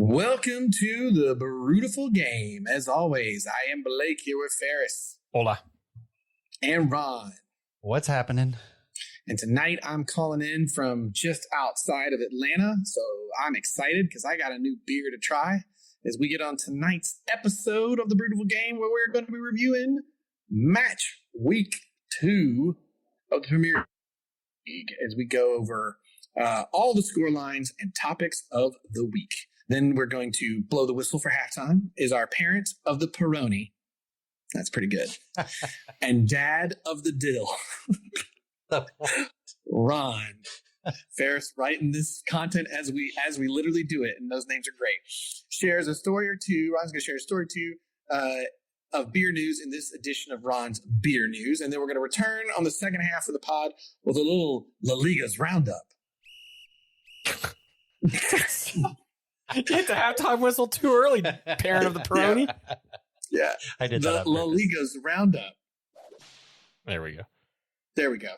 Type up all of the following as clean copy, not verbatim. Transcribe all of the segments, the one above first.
Welcome to the Beautiful Game. As always, I am Blake here with Ferris. Hola. And Ron. What's happening? And tonight I'm calling in from just outside of Atlanta. So I'm excited because I got a new beer to try as we get on tonight's episode of the Beautiful Game, where we're going to be reviewing match week 2 of the Premier League as we go over all the score lines and topics of the week. Then we're going to blow the whistle for halftime. Is our parent of the Peroni. That's pretty good. And dad of the dill. Ron. Ferris writing this content as we literally do it, and those names are great. Shares a story or two. Ron's going to share a story or two of beer news in this edition of Ron's Beer News. And then we're going to return on the second half of the pod with a little La Liga's Roundup. Hit the halftime whistle too early, parent of the Peroni. Yeah. I did the that. La Liga's Roundup. There we go. There we go.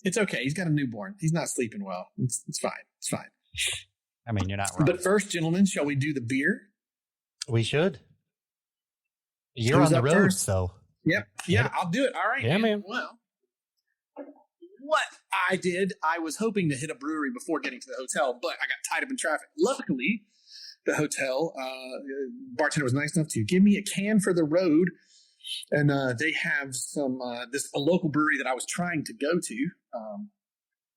It's okay. He's got a newborn. He's not sleeping well. It's fine. It's fine. I mean, you're not wrong. But first, gentlemen, shall we do the beer? We should. You're Who's on the up road, first? so. Yep. Yeah, I'll do it. All right. Yeah, man. Well, what I did, I was hoping to hit a brewery before getting to the hotel, but I got tied up in traffic. Luckily, the hotel bartender was nice enough to give me a can for the road, and they have some a local brewery that I was trying to go to.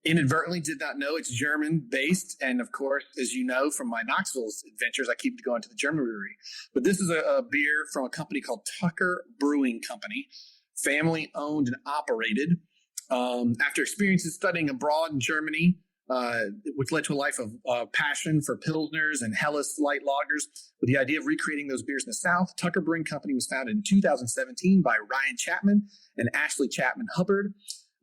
Inadvertently did not know it's German based, and of course, as you know from my Knoxville adventures, I keep going to the German brewery. But this is a beer from a company called Tucker Brewing Company, family owned and operated. After experiences studying abroad in Germany, which led to a life of passion for Pilsners and Helles light lagers, with the idea of recreating those beers in the South, Tucker Brewing Company was founded in 2017 by Ryan Chapman and Ashley Chapman Hubbard.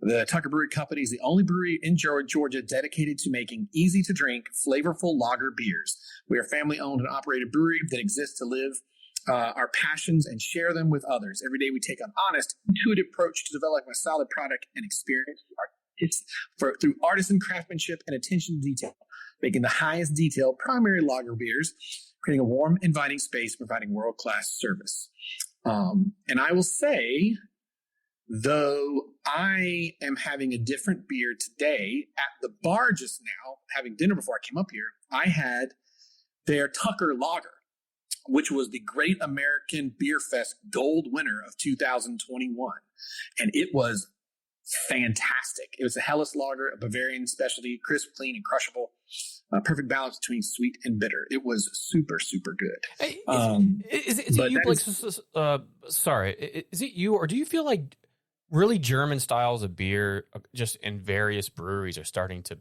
The Tucker Brewing Company is the only brewery in Georgia dedicated to making easy-to-drink, flavorful lager beers. We are a family-owned and operated brewery that exists to live our passions and share them with others. Every day we take an honest, intuitive approach to developing a solid product and experience through artisan craftsmanship and attention to detail, making the highest detail primary lager beers, creating a warm, inviting space, providing world-class service. And I will say, though I am having a different beer today at the bar just now, having dinner before I came up here, I had their Tucker Lager, which was the Great American Beer Fest Gold winner of 2021. And it was fantastic. It was a Helles lager, a Bavarian specialty, crisp, clean, and crushable. Perfect balance between sweet and bitter. It was super, super good. Hey, is it you, Blake? Sorry, is it you, or do you feel like really German styles of beer just in various breweries are starting to,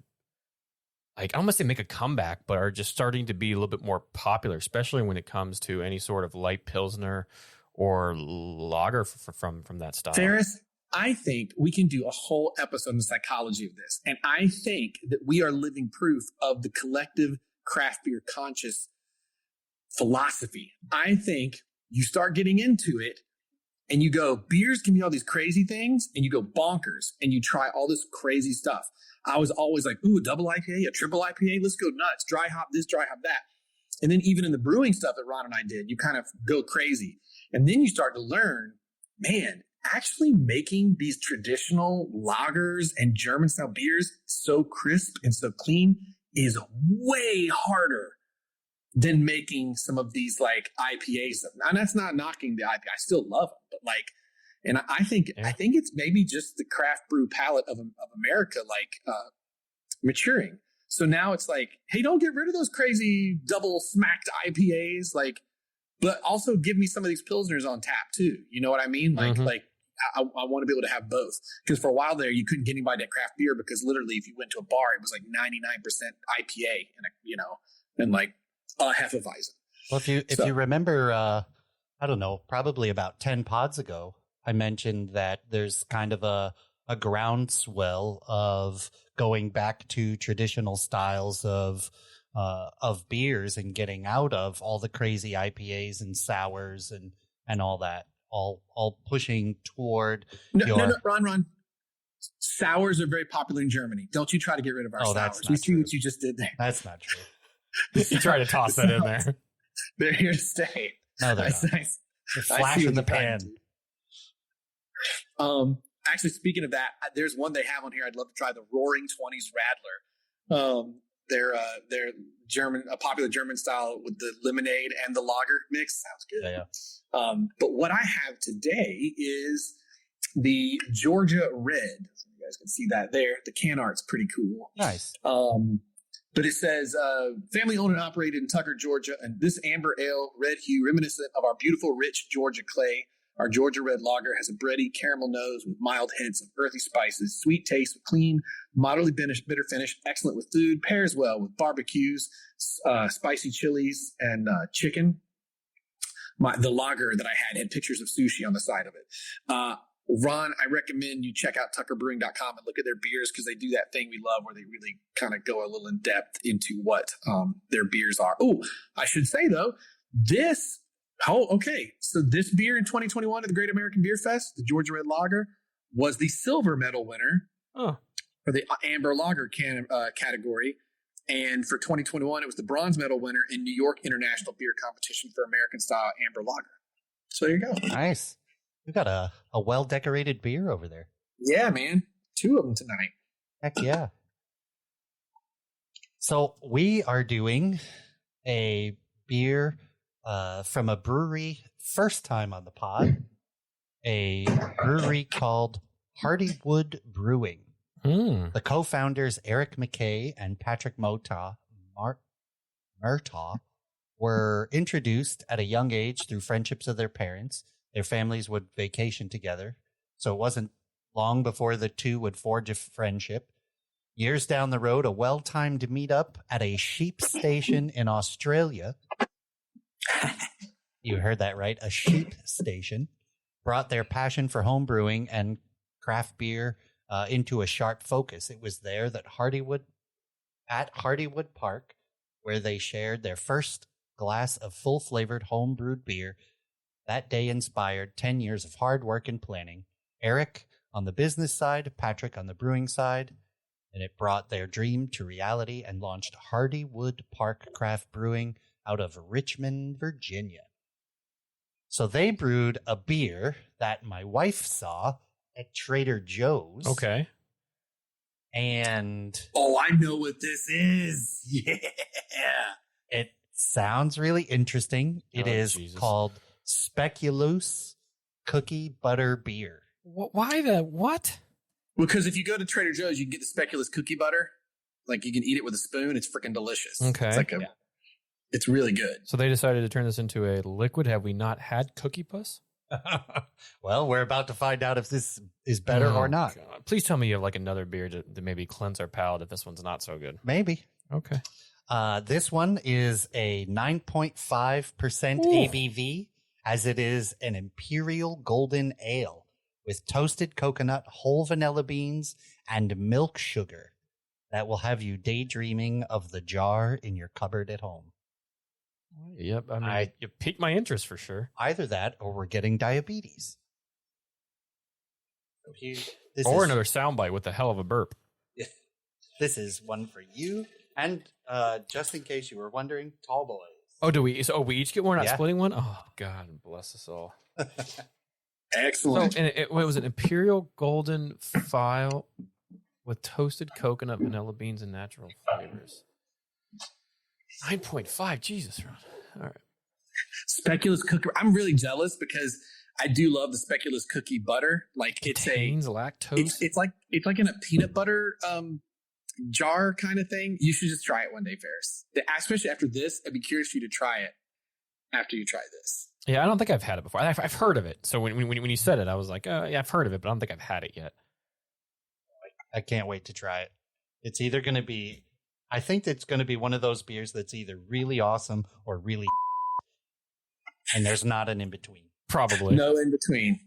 like, I don't want to say make a comeback, but are just starting to be a little bit more popular, especially when it comes to any sort of light Pilsner or lager from that style? Ferris, I think we can do a whole episode on the psychology of this. And I think that we are living proof of the collective craft beer conscious philosophy. I think you start getting into it and you go, beers can be all these crazy things, and you go bonkers and you try all this crazy stuff. I was always like, ooh, a double IPA, a triple IPA, let's go nuts, dry hop this, dry hop that. And then even in the brewing stuff that Ron and I did, you kind of go crazy. And then you start to learn, man, actually making these traditional lagers and German style beers so crisp and so clean is way harder than making some of these like IPAs. And that's not knocking the IPA. I still love them, but like, and I think it's maybe just the craft brew palate of America, like maturing. So now it's like, hey, don't get rid of those crazy double smacked IPAs, like, but also give me some of these Pilsners on tap too. You know what I mean? Like, I want to be able to have both, because for a while there you couldn't get anybody that craft beer, because literally if you went to a bar, it was like 99% IPA and like a Hefeweizen. Well, if you remember, I don't know, probably about 10 pods ago, I mentioned that there's kind of a groundswell of going back to traditional styles of beers and getting out of all the crazy IPAs and sours and all that, all pushing toward No, Ron. Sours are very popular in Germany. Don't you try to get rid of our sours. We see what you just did there. That's not true. You try to toss that in there. They're here to stay. No, they're not. They're flash in the pan. Actually, speaking of that, there's one they have on here. I'd love to try, the Roaring 20s Radler. They're German, a popular German style with the lemonade and the lager mix. Sounds good. Yeah. But what I have today is the Georgia Red. So you guys can see that there. The can art's pretty cool. Nice. But it says, family owned and operated in Tucker, Georgia, and this amber ale, red hue, reminiscent of our beautiful, rich Georgia clay. Our Georgia Red Lager has a bready caramel nose with mild hints of earthy spices, sweet taste with clean, moderately bitter finish, excellent with food, pairs well with barbecues, spicy chilies, and chicken. The lager that I had pictures of sushi on the side of it. Ron, I recommend you check out tuckerbrewing.com and look at their beers, because they do that thing we love where they really kind of go a little in depth into what their beers are. Oh, I should say, though, so this beer in 2021 at the Great American Beer Fest, the Georgia Red Lager, was the silver medal winner for the Amber Lager category. And for 2021, it was the bronze medal winner in New York International Beer Competition for American Style Amber Lager. So there you go. Nice. We've got a well-decorated beer over there. Yeah, man. 2 of them tonight. Heck yeah. So we are doing a beer from a brewery, first time on the pod, a brewery called Hardywood Brewing. The co-founders, Eric McKay and Patrick Murtaugh, were introduced at a young age through friendships of their parents. Their families would vacation together, so it wasn't long before the two would forge a friendship. Years down the road, a well-timed meetup at a sheep station in Australia. You heard that right, a sheep station, brought their passion for home brewing and craft beer into a sharp focus. It was there that Hardywood Park, where they shared their first glass of full-flavored home-brewed beer. That day inspired 10 years of hard work and planning. Eric on the business side, Patrick on the brewing side, and it brought their dream to reality and launched Hardywood Park Craft Brewing out of Richmond, Virginia. So they brewed a beer that my wife saw at Trader Joe's. Okay. And... oh, I know what this is. Yeah. It sounds really interesting. It is called Speculoos Cookie Butter Beer. Why the what? Because if you go to Trader Joe's, you can get the Speculoos cookie butter. Like, you can eat it with a spoon. It's freaking delicious. Okay. It's like it's really good. So they decided to turn this into a liquid. Have we not had Cookie Puss? Well, we're about to find out if this is better or not. God. Please tell me you have like another beer to maybe cleanse our palate if this one's not so good. Maybe. Okay. This one is a 9.5% ABV, as it is an Imperial Golden Ale with toasted coconut, whole vanilla beans, and milk sugar that will have you daydreaming of the jar in your cupboard at home. Yep, I mean, you piqued my interest for sure. Either that, or we're getting diabetes. Or another soundbite with a hell of a burp. This is one for you, and just in case you were wondering, Tall Boys. Oh, do we? So we each get one, not Yeah. splitting one. Oh, God bless us all. Excellent. So, and it was an Imperial Golden file with toasted coconut, vanilla beans, and natural flavors. 9.5. Jesus, Ron. All right. Speculoos cookie. I'm really jealous because I do love the Speculoos cookie butter. Like, Contains lactose. It's like in a peanut butter jar kind of thing. You should just try it one day, Ferris. Especially after this, I'd be curious for you to try it after you try this. Yeah, I don't think I've had it before. I've heard of it. So when you said it, I was like, yeah, I've heard of it, but I don't think I've had it yet. I can't wait to try it. It's either going to be, I think it's going to be one of those beers that's either really awesome or really and there's not an in-between. Probably. No in-between.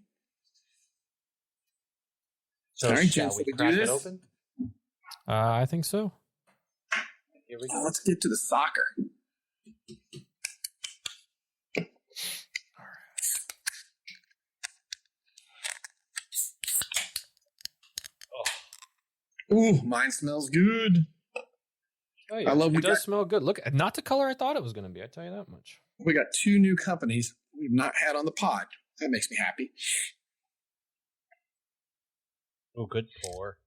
So all right, shall gents, we crack it open? I think so. Here we go. Let's get to the soccer. Ooh, mine smells good. Oh, yeah. It does smell good. Look, not the color I thought it was going to be. I tell you that much. We got 2 new companies we've not had on the pod. That makes me happy. Oh, good pour.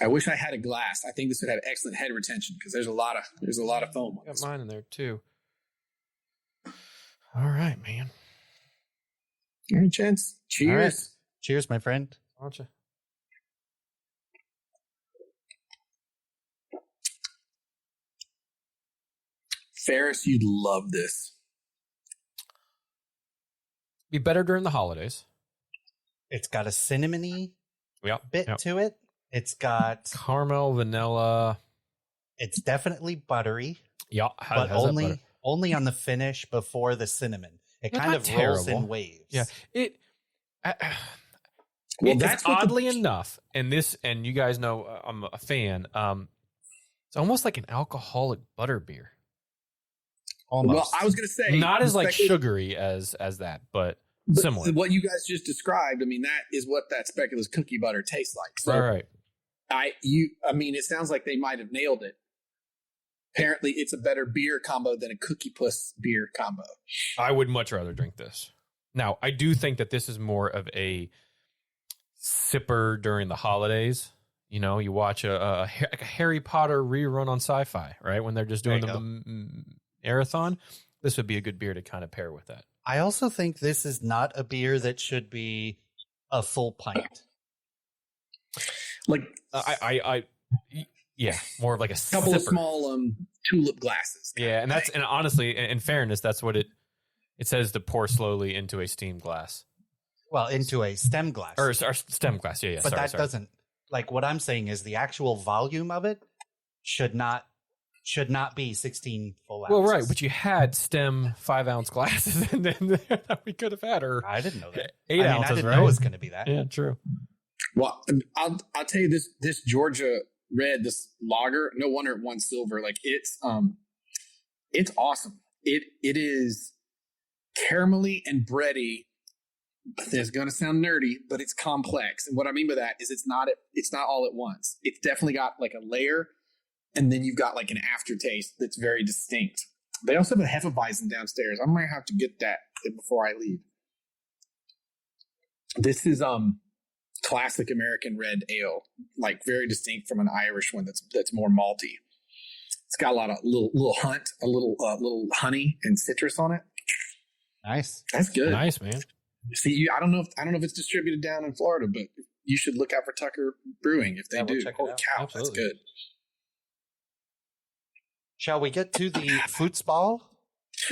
I wish I had a glass. I think this would have excellent head retention because there's a lot of foam. Got mine in there too. All right, man. All right, gents. Cheers. All right. Cheers, my friend. Why don't you? Ferris, you'd love this. Be better during the holidays. It's got a cinnamony bit to it. It's got caramel, vanilla. It's definitely buttery. Yeah, but only on the finish before the cinnamon. It kind of rolls in waves. Yeah, that's oddly enough, and you guys know I'm a fan. It's almost like an alcoholic butter beer. Almost. Well, I was going to say not as like sugary as that, but similar. What you guys just described, I mean, that is what that speculoos cookie butter tastes like. So right. I mean, it sounds like they might have nailed it. Apparently, it's a better beer combo than a Cookie Puss beer combo. I would much rather drink this. Now, I do think that this is more of a sipper during the holidays. You know, you watch a Harry Potter rerun on Sci-Fi, right? When they're just doing the marathon. This would be a good beer to kind of pair with that. I also think this is not a beer that should be a full pint. Like more of like a couple sipper. Of small tulip glasses. Yeah, and that's and honestly, in fairness, that's what it says to pour slowly into a steam glass. Well, into a stem glass or stem glass. Yeah. But that doesn't like what I'm saying is the actual volume of it should not be 16 full ounces. Well, right, but you had stem 5-ounce glasses in there that we could have had, or I didn't know that. 8 ounces, I didn't right? know it was going to be that. Yeah, true. Well, I'll tell you this Georgia red, this lager. No wonder it won silver. Like it's awesome. It is caramelly and bready. It's going to sound nerdy, but it's complex. And what I mean by that is it's not all at once. It's definitely got like a layer. And then you've got like an aftertaste that's very distinct. They also have a Hefeweizen downstairs. I might have to get that before I leave. This is classic American red ale, like very distinct from an Irish one that's more malty. It's got a lot of little honey and citrus on it. Nice. That's good. Nice, man. See, I don't know if it's distributed down in Florida, but you should look out for Tucker Brewing if they do. Holy cow, absolutely. That's good. Shall we get to the football?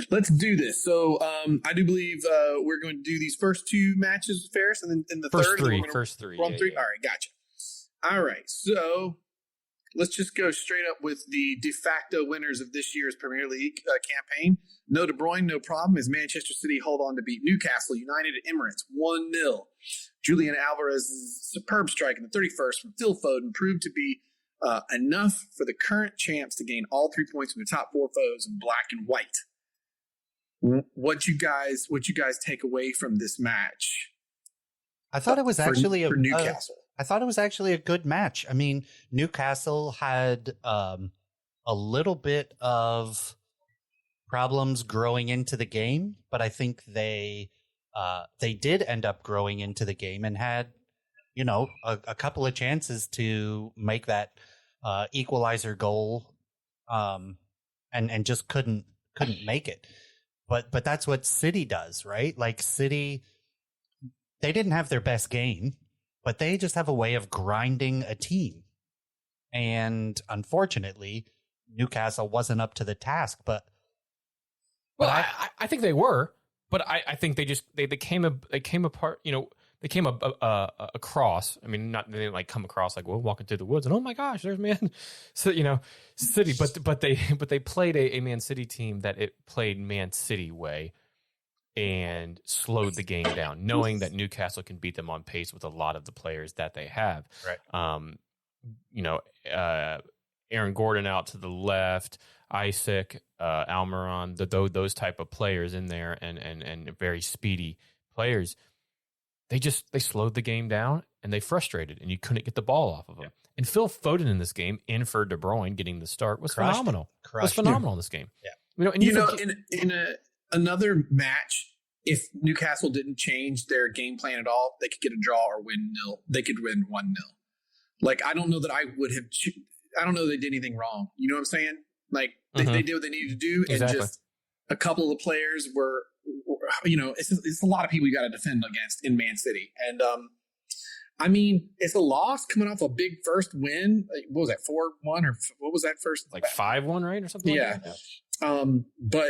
Let's do this. So I do believe we're going to do these first 2 matches, Ferris, and then in the first third. First three. Run 3. Yeah. All right, gotcha. All right, so let's just go straight up with the de facto winners of this year's Premier League campaign. No De Bruyne, no problem, as Manchester City hold on to beat Newcastle United at Emirates 1-0. Julian Alvarez's superb strike in the 31st from Phil Foden proved to be enough for the current champs to gain all 3 points from the top 4 foes in black and white. What you guys take away from this match? I thought it was actually for Newcastle. I thought it was actually a good match. I mean, Newcastle had a little bit of problems growing into the game, but I think they did end up growing into the game and had, a couple of chances to make that equalizer goal, and just couldn't make it. But that's what City does, right? Like City, they didn't have their best game, but they just have a way of grinding a team. And unfortunately, Newcastle wasn't up to the task. But I think they were. But I think they came apart. They came across. I mean, they didn't like come across like, well, walking through the woods and oh my gosh, there's Man. So City, but they played a Man City team that it played Man City way and slowed the game down, knowing that Newcastle can beat them on pace with a lot of the players that they have. Right. Aaron Gordon out to the left, Isaac, Almiron, those type of players in there, and very speedy players. they slowed the game down and they frustrated, and you couldn't get the ball off of them. Yeah. And Phil Foden in this game, in for De Bruyne, getting the start was phenomenal. Was phenomenal in this game. Yeah. In another match, if Newcastle didn't change their game plan at all, they could get a draw or win 0. They could win 1-0. Like, I don't know that I would have. I don't know they did anything wrong. You know what I'm saying? Like, they did what they needed to do, and just a couple of the players were it's a lot of people you got to defend against in Man City, and I mean, it's a loss coming off a big first win. What was that, 4-1 or what was that first? Like 5-1, right, or something? Yeah. Like that? But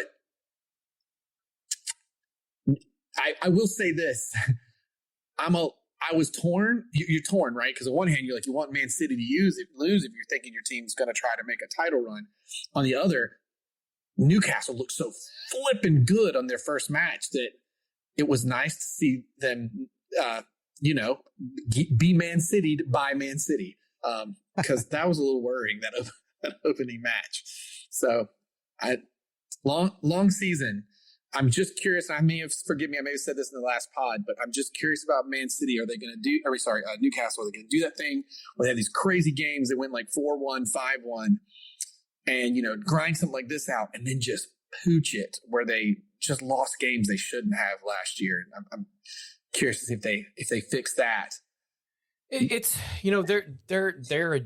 I will say this: I was torn. You're torn, right? Because on one hand, you're like, you want Man City to lose if you're thinking your team's going to try to make a title run. On the other, Newcastle looked so flipping good on their first match that it was nice to see them, be Man City by Man City. Because that was a little worrying, that opening match. So, long season. I'm just curious. Forgive me, I may have said this in the last pod, but I'm just curious about Man City. Are they going to do? Newcastle. Are they going to do that thing where they have these crazy games that went like 4-1, 5-1, and grind something like this out, and then just pooch it where they just lost games they shouldn't have last year? I'm curious to see if they fix that. It's they're a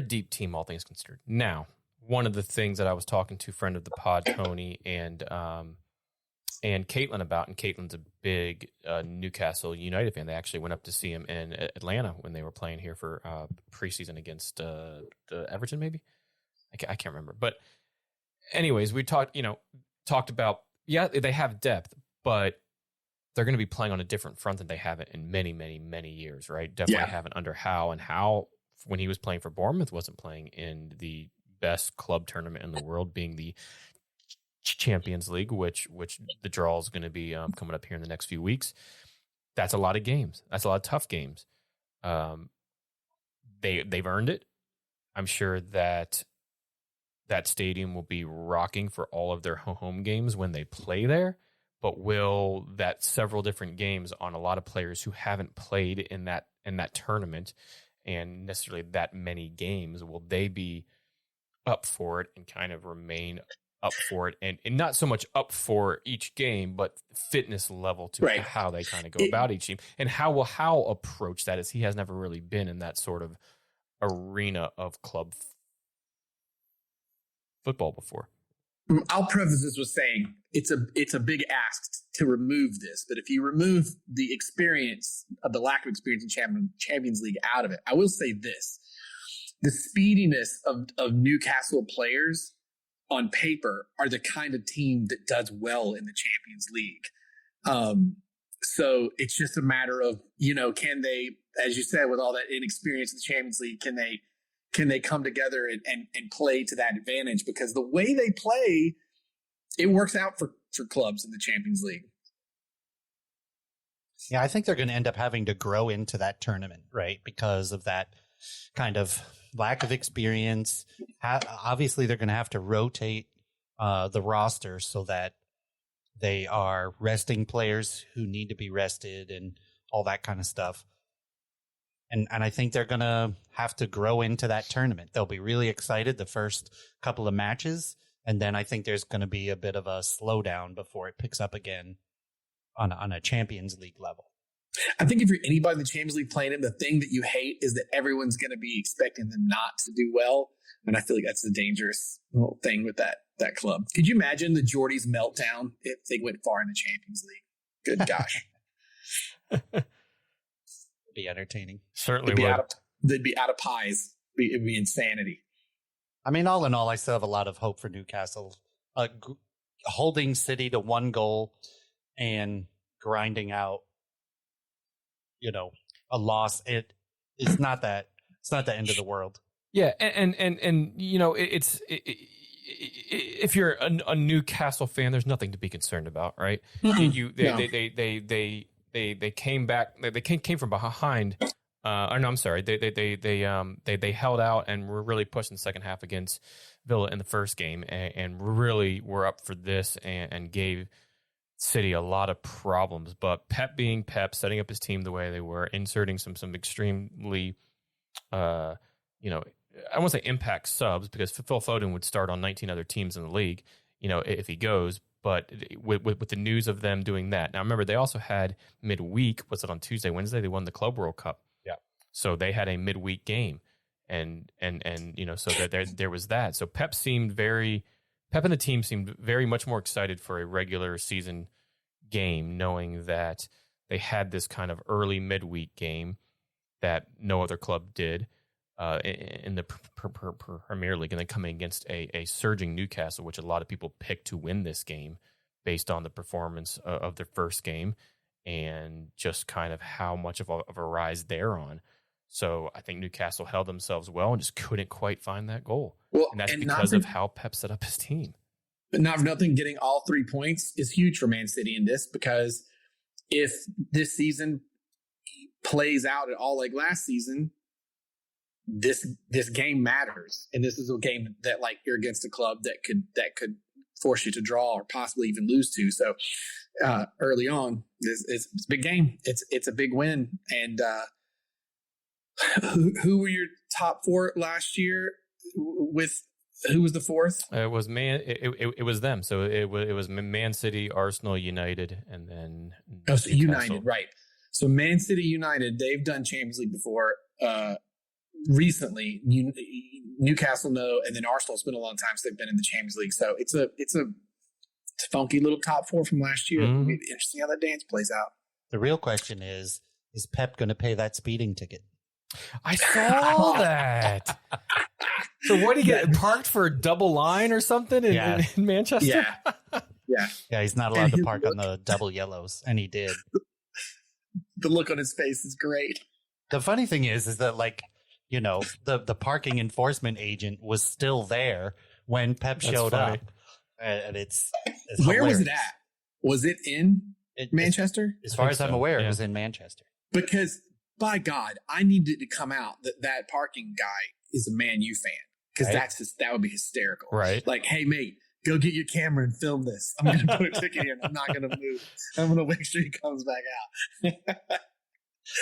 deep team, all things considered. Now, one of the things that I was talking to a friend of the pod, Tony, and Caitlin about, and Caitlin's a big Newcastle United fan. They actually went up to see him in Atlanta when they were playing here for preseason against the Everton, maybe. I can't remember. But anyways, we talked about, they have depth, but they're going to be playing on a different front than they haven't in many, many, many years, right? Definitely haven't under Howe, and Howe, when he was playing for Bournemouth, wasn't playing in the best club tournament in the world, being the Champions League, which the draw is going to be coming up here in the next few weeks. That's a lot of games. That's a lot of tough games. They've earned it. I'm sure that stadium will be rocking for all of their home games when they play there. But will that several different games on a lot of players who haven't played in that tournament and necessarily that many games, will they be up for it and kind of remain up for it, and not so much up for each game, but fitness level to how they kind of go about each team, and how will Howe approach that, as he has never really been in that sort of arena of club football before. I'll preface this with saying it's a big ask to remove this, but if you remove the experience of the lack of experience in Champions League out of it, I will say this. The speediness of Newcastle players on paper are the kind of team that does well in the Champions League. So it's just a matter of, can they, as you said, with all that inexperience in the Champions League, can they come together and play to that advantage? Because the way they play, it works out for clubs in the Champions League. Yeah, I think they're going to end up having to grow into that tournament, right? Because of that kind of lack of experience. Obviously, they're going to have to rotate the roster so that they are resting players who need to be rested and all that kind of stuff. And I think they're going to have to grow into that tournament. They'll be really excited the first couple of matches, and then I think there's going to be a bit of a slowdown before it picks up again on a Champions League level. I think if you're anybody in the Champions League playing it, the thing that you hate is that everyone's going to be expecting them not to do well. And I feel like that's the dangerous little thing with that club. Could you imagine the Geordies meltdown if they went far in the Champions League? Good gosh. Be entertaining. Certainly they'd be out of pies. It'd be insanity. I mean, all in all, I still have a lot of hope for Newcastle. Holding City to 1 goal and grinding out, a loss. It's not the end of the world. Yeah, and if you're a Newcastle fan, there's nothing to be concerned about, right? They came back. They came from behind. I'm sorry. They held out and were really pushing the second half against Villa in the first game, and really were up for this and gave City a lot of problems. But Pep being Pep, setting up his team the way they were, inserting some extremely, I won't say impact subs, because Phil Foden would start on 19 other teams in the league, if he goes. But with the news of them doing that, now remember they also had midweek. Was it on Tuesday, Wednesday? They won the Club World Cup. Yeah. So they had a midweek game, and so there was that. So Pep and the team seemed very much more excited for a regular season game, knowing that they had this kind of early midweek game that no other club did in the Premier League, and then coming against a surging Newcastle, which a lot of people picked to win this game based on the performance of their first game and just kind of how much of a rise they're on. So I think Newcastle held themselves well and just couldn't quite find that goal. Well, and that's because of how Pep set up his team. But not for nothing, getting all 3 points is huge for Man City in this, because if this season plays out at all like last season, this game matters, and this is a game that like you're against a club that could force you to draw or possibly even lose to. So early on, it's a big game. It's a big win. And who were your top 4 last year? With who was the 4th? It was It was them. So it was Man City, Arsenal, United, and then so United, right? So Man City, United, they've done Champions League before. Recently, Newcastle and then Arsenal's been a long time since they've been in the Champions League. So it's a funky little top 4 from last year. It'll be interesting how that dance plays out. The real question is Pep going to pay that speeding ticket? I saw that. So what, did he get parked for a double line or something in Manchester? Yeah, he's not allowed to park on the double yellows, and he did. The look on his face is great. The funny thing is that like, the parking enforcement agent was still there when Pep showed up. And it's where hilarious. was it at? Was it in Manchester? As far as I'm aware, it was in Manchester. Because by God, I needed to come out that parking guy is a Man U fan, because that would be hysterical. Right? Like, hey mate, go get your camera and film this. I'm going to put a ticket in. I'm not going to move. I'm going to make sure he comes back out.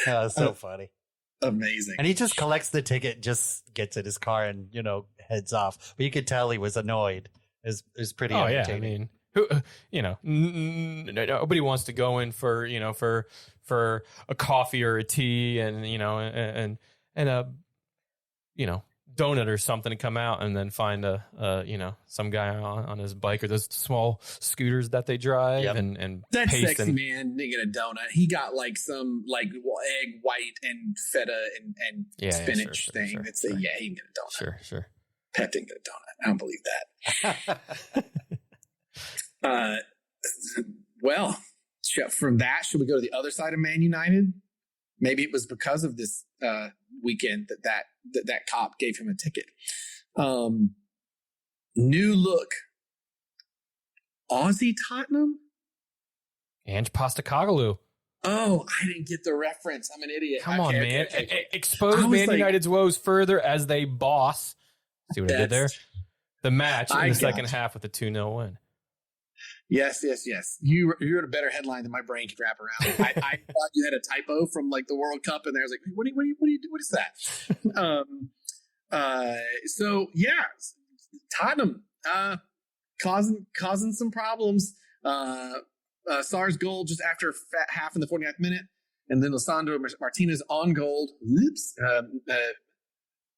That's so funny. Amazing. And he just collects the ticket, just gets in his car and, heads off. But you could tell he was annoyed. It was pretty entertaining. Yeah, I mean, nobody wants to go in for a coffee or a tea and a donut or something to come out and then find some guy on his bike or those small scooters that they drive and that paste sexy man didn't get a donut. He got like some like egg white and feta and spinach thing. Sure, he didn't get a donut. Sure. Pep didn't get a donut. I don't believe that. Well, from that, should we go to the other side of Man United? Maybe it was because of this weekend that cop gave him a ticket. New look, Aussie Tottenham? Ange Postecoglou. Oh, I didn't get the reference. I'm an idiot. Come on, man. Expose Man United's woes further as they boss. See what I did there? The match in the second half with a 2-0 win. Yes. You wrote a better headline than my brain could wrap around. I thought you had a typo from like the World Cup, and I was like, what do you do? What is that? So yeah, Tottenham causing some problems. Sarr's goal just after half in the 49th minute, and then Lisandro Martinez on goal. Oops.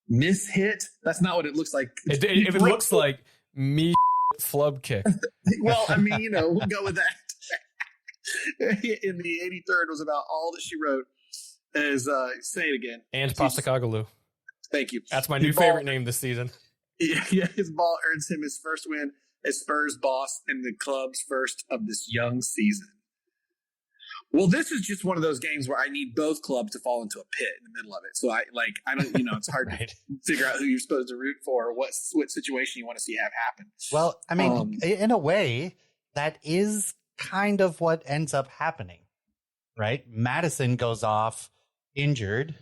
Miss hit. That's not what it looks like. If it looks like me flub kick. Well, I mean, we'll go with that. In the 83rd was about all that she wrote. Say it again. And Postecoglou. Thank you. That's my new favorite name this season. Yeah, his ball earns him his first win as Spurs boss and the club's first of this young season. Well, this is just one of those games where I need both clubs to fall into a pit in the middle of it. So I don't, it's hard to figure out who you're supposed to root for or what situation you want to see have happen. Well, I mean, in a way, that is kind of what ends up happening, right? Madison goes off injured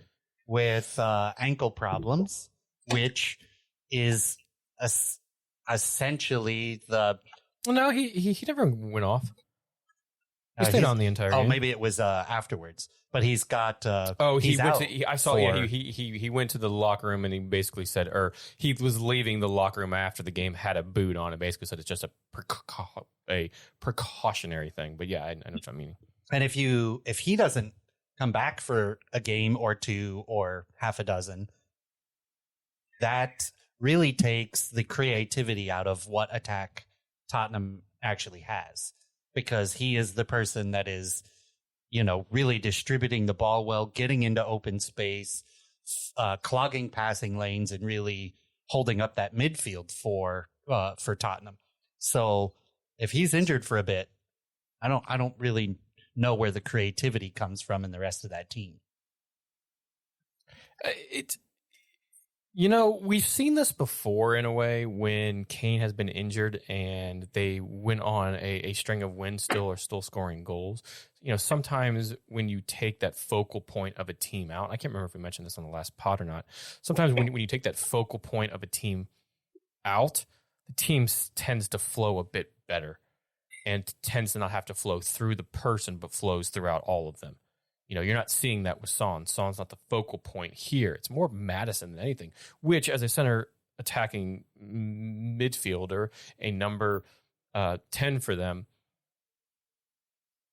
with ankle problems, which is essentially the. Well, no, he never went off. He stayed on the entire game. Oh, maybe it was afterwards. But he's got. He went to. I saw. Yeah, he went to the locker room and he basically said, or he was leaving the locker room after the game, had a boot on, and basically said it's just a precautionary thing. But yeah, I know what I'm meaning. And if he doesn't come back for a game or two or half a dozen, that really takes the creativity out of what attack Tottenham actually has, because he is the person that is, really distributing the ball well, getting into open space, clogging passing lanes, and really holding up that midfield for Tottenham. So if he's injured for a bit, I don't really know where the creativity comes from in the rest of that team. We've seen this before in a way when Kane has been injured and they went on a string of wins still scoring goals. Sometimes when you take that focal point of a team out, I can't remember if we mentioned this on the last pod or not. Sometimes when you take that focal point of a team out, the team tends to flow a bit better and tends to not have to flow through the person, but flows throughout all of them. You're not seeing that with Son. Son's not the focal point here. It's more Maddison than anything, which as a center attacking midfielder, a number 10 for them,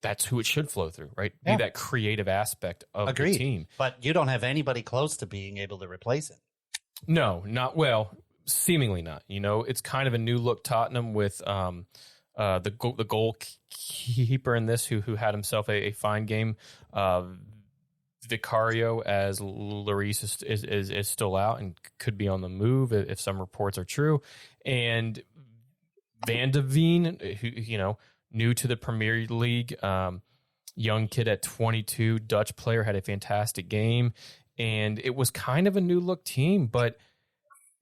that's who it should flow through, right? Yeah. Be that creative aspect of Agreed. The team. But you don't have anybody close to being able to replace it. No, not well, seemingly not. It's kind of a new look Tottenham with the goalkeeper in this who had himself a fine game. Vicario, as Lloris is still out and could be on the move if some reports are true, and Van de Veen, who new to the Premier League, young kid at 22, Dutch player, had a fantastic game, and it was kind of a new look team, but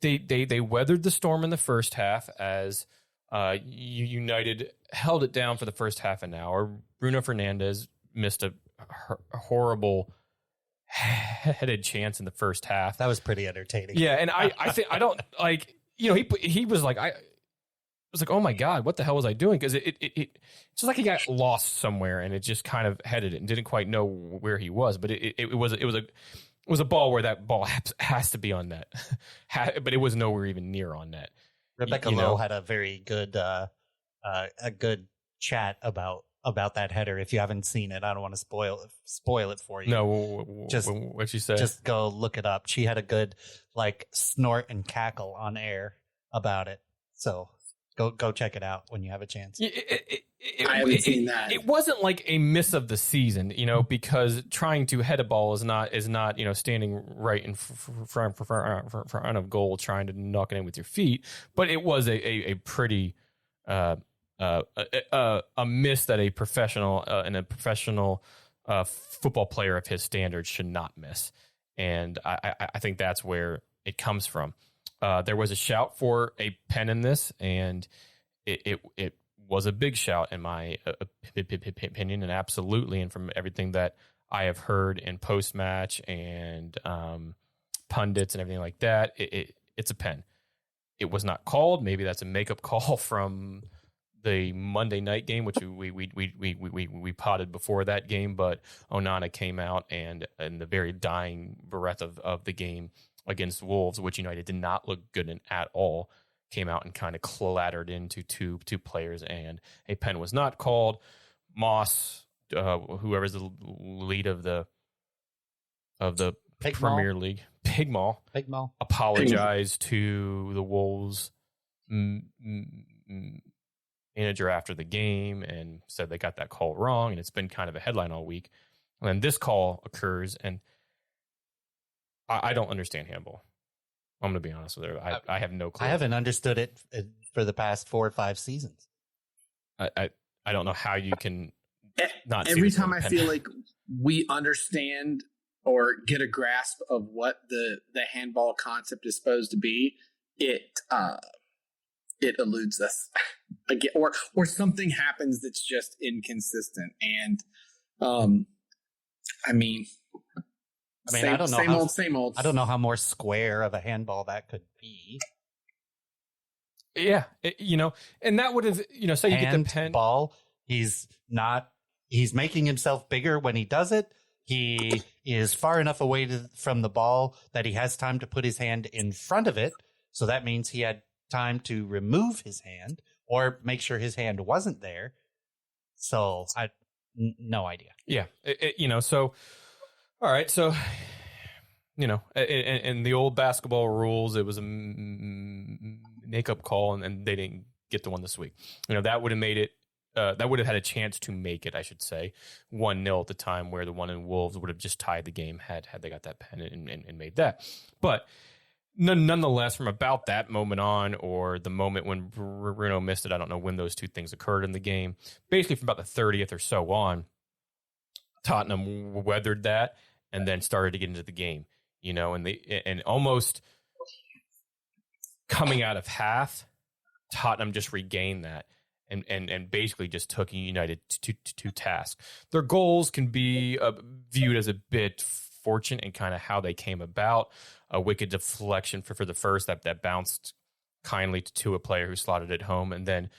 they weathered the storm in the first half as United held it down for the first half an hour. Bruno Fernandes missed a horrible headed chance in the first half. That was pretty entertaining. Yeah, and I think I don't like he was like I was like, oh my god, what the hell was I doing? Because it's just like he got lost somewhere and it just kind of headed it and didn't quite know where he was. But it was a ball where that ball has to be on net, but it was nowhere even near on net. Rebecca Lowe had a very good a good chat about that header. If you haven't seen it, I don't want to spoil it for you. No, what'd she say? Just go look it up. She had a good snort and cackle on air about it. So go check it out when you have a chance. I haven't seen that. It wasn't like a miss of the season, because trying to head a ball is not standing right in front of goal trying to knock it in with your feet. But it was a pretty a miss that a professional football player of his standards should not miss. And I think that's where it comes from. There was a shout for a pen in this, and it was a big shout in my opinion, and absolutely, and from everything that I have heard in post-match and pundits and everything like that, it's a pen. It was not called. Maybe that's a makeup call from the Monday night game, which we potted before that game, but Onana came out and in the very dying breath of the game against Wolves, which United did not look good in at all, came out and kind of clattered into two players, and a pen was not called. Moss, whoever's the lead of the Premier League, Pigmal, apologized to the Wolves manager after the game and said they got that call wrong, and it's been kind of a headline all week. And then this call occurs, and I don't understand handball. I'm going to be honest with you. I have no clue. I haven't understood it for the past 4 or 5 seasons. I don't know how you can not. Every time I feel like we understand or get a grasp of what the handball concept is supposed to be, it eludes us again, or something happens that's just inconsistent. And I don't know. Same old. I don't know how more square of a handball that could be. Yeah, and that would have, say you get the pen ball. He's not he's making himself bigger when he does it. He is far enough away from the ball that he has time to put his hand in front of it. So that means he had time to remove his hand or make sure his hand wasn't there. So no idea. Yeah. So, all right. So, in the old basketball rules, it was a make-up call, and they didn't get the one this week. That would have made it, that would have had a chance to make it, I should say, 1-0 at the time, where the one in Wolves would have just tied the game had they got that pen and made that. But nonetheless, from about that moment on, or the moment when Bruno missed it, I don't know when those two things occurred in the game, basically from about the 30th or so on, Tottenham weathered that and then started to get into the game, and almost coming out of half, Tottenham just regained that and basically just took United to task. Their goals can be viewed as a bit fortunate in kind of how they came about. A wicked deflection for the first that bounced kindly to a player who slotted it home, and then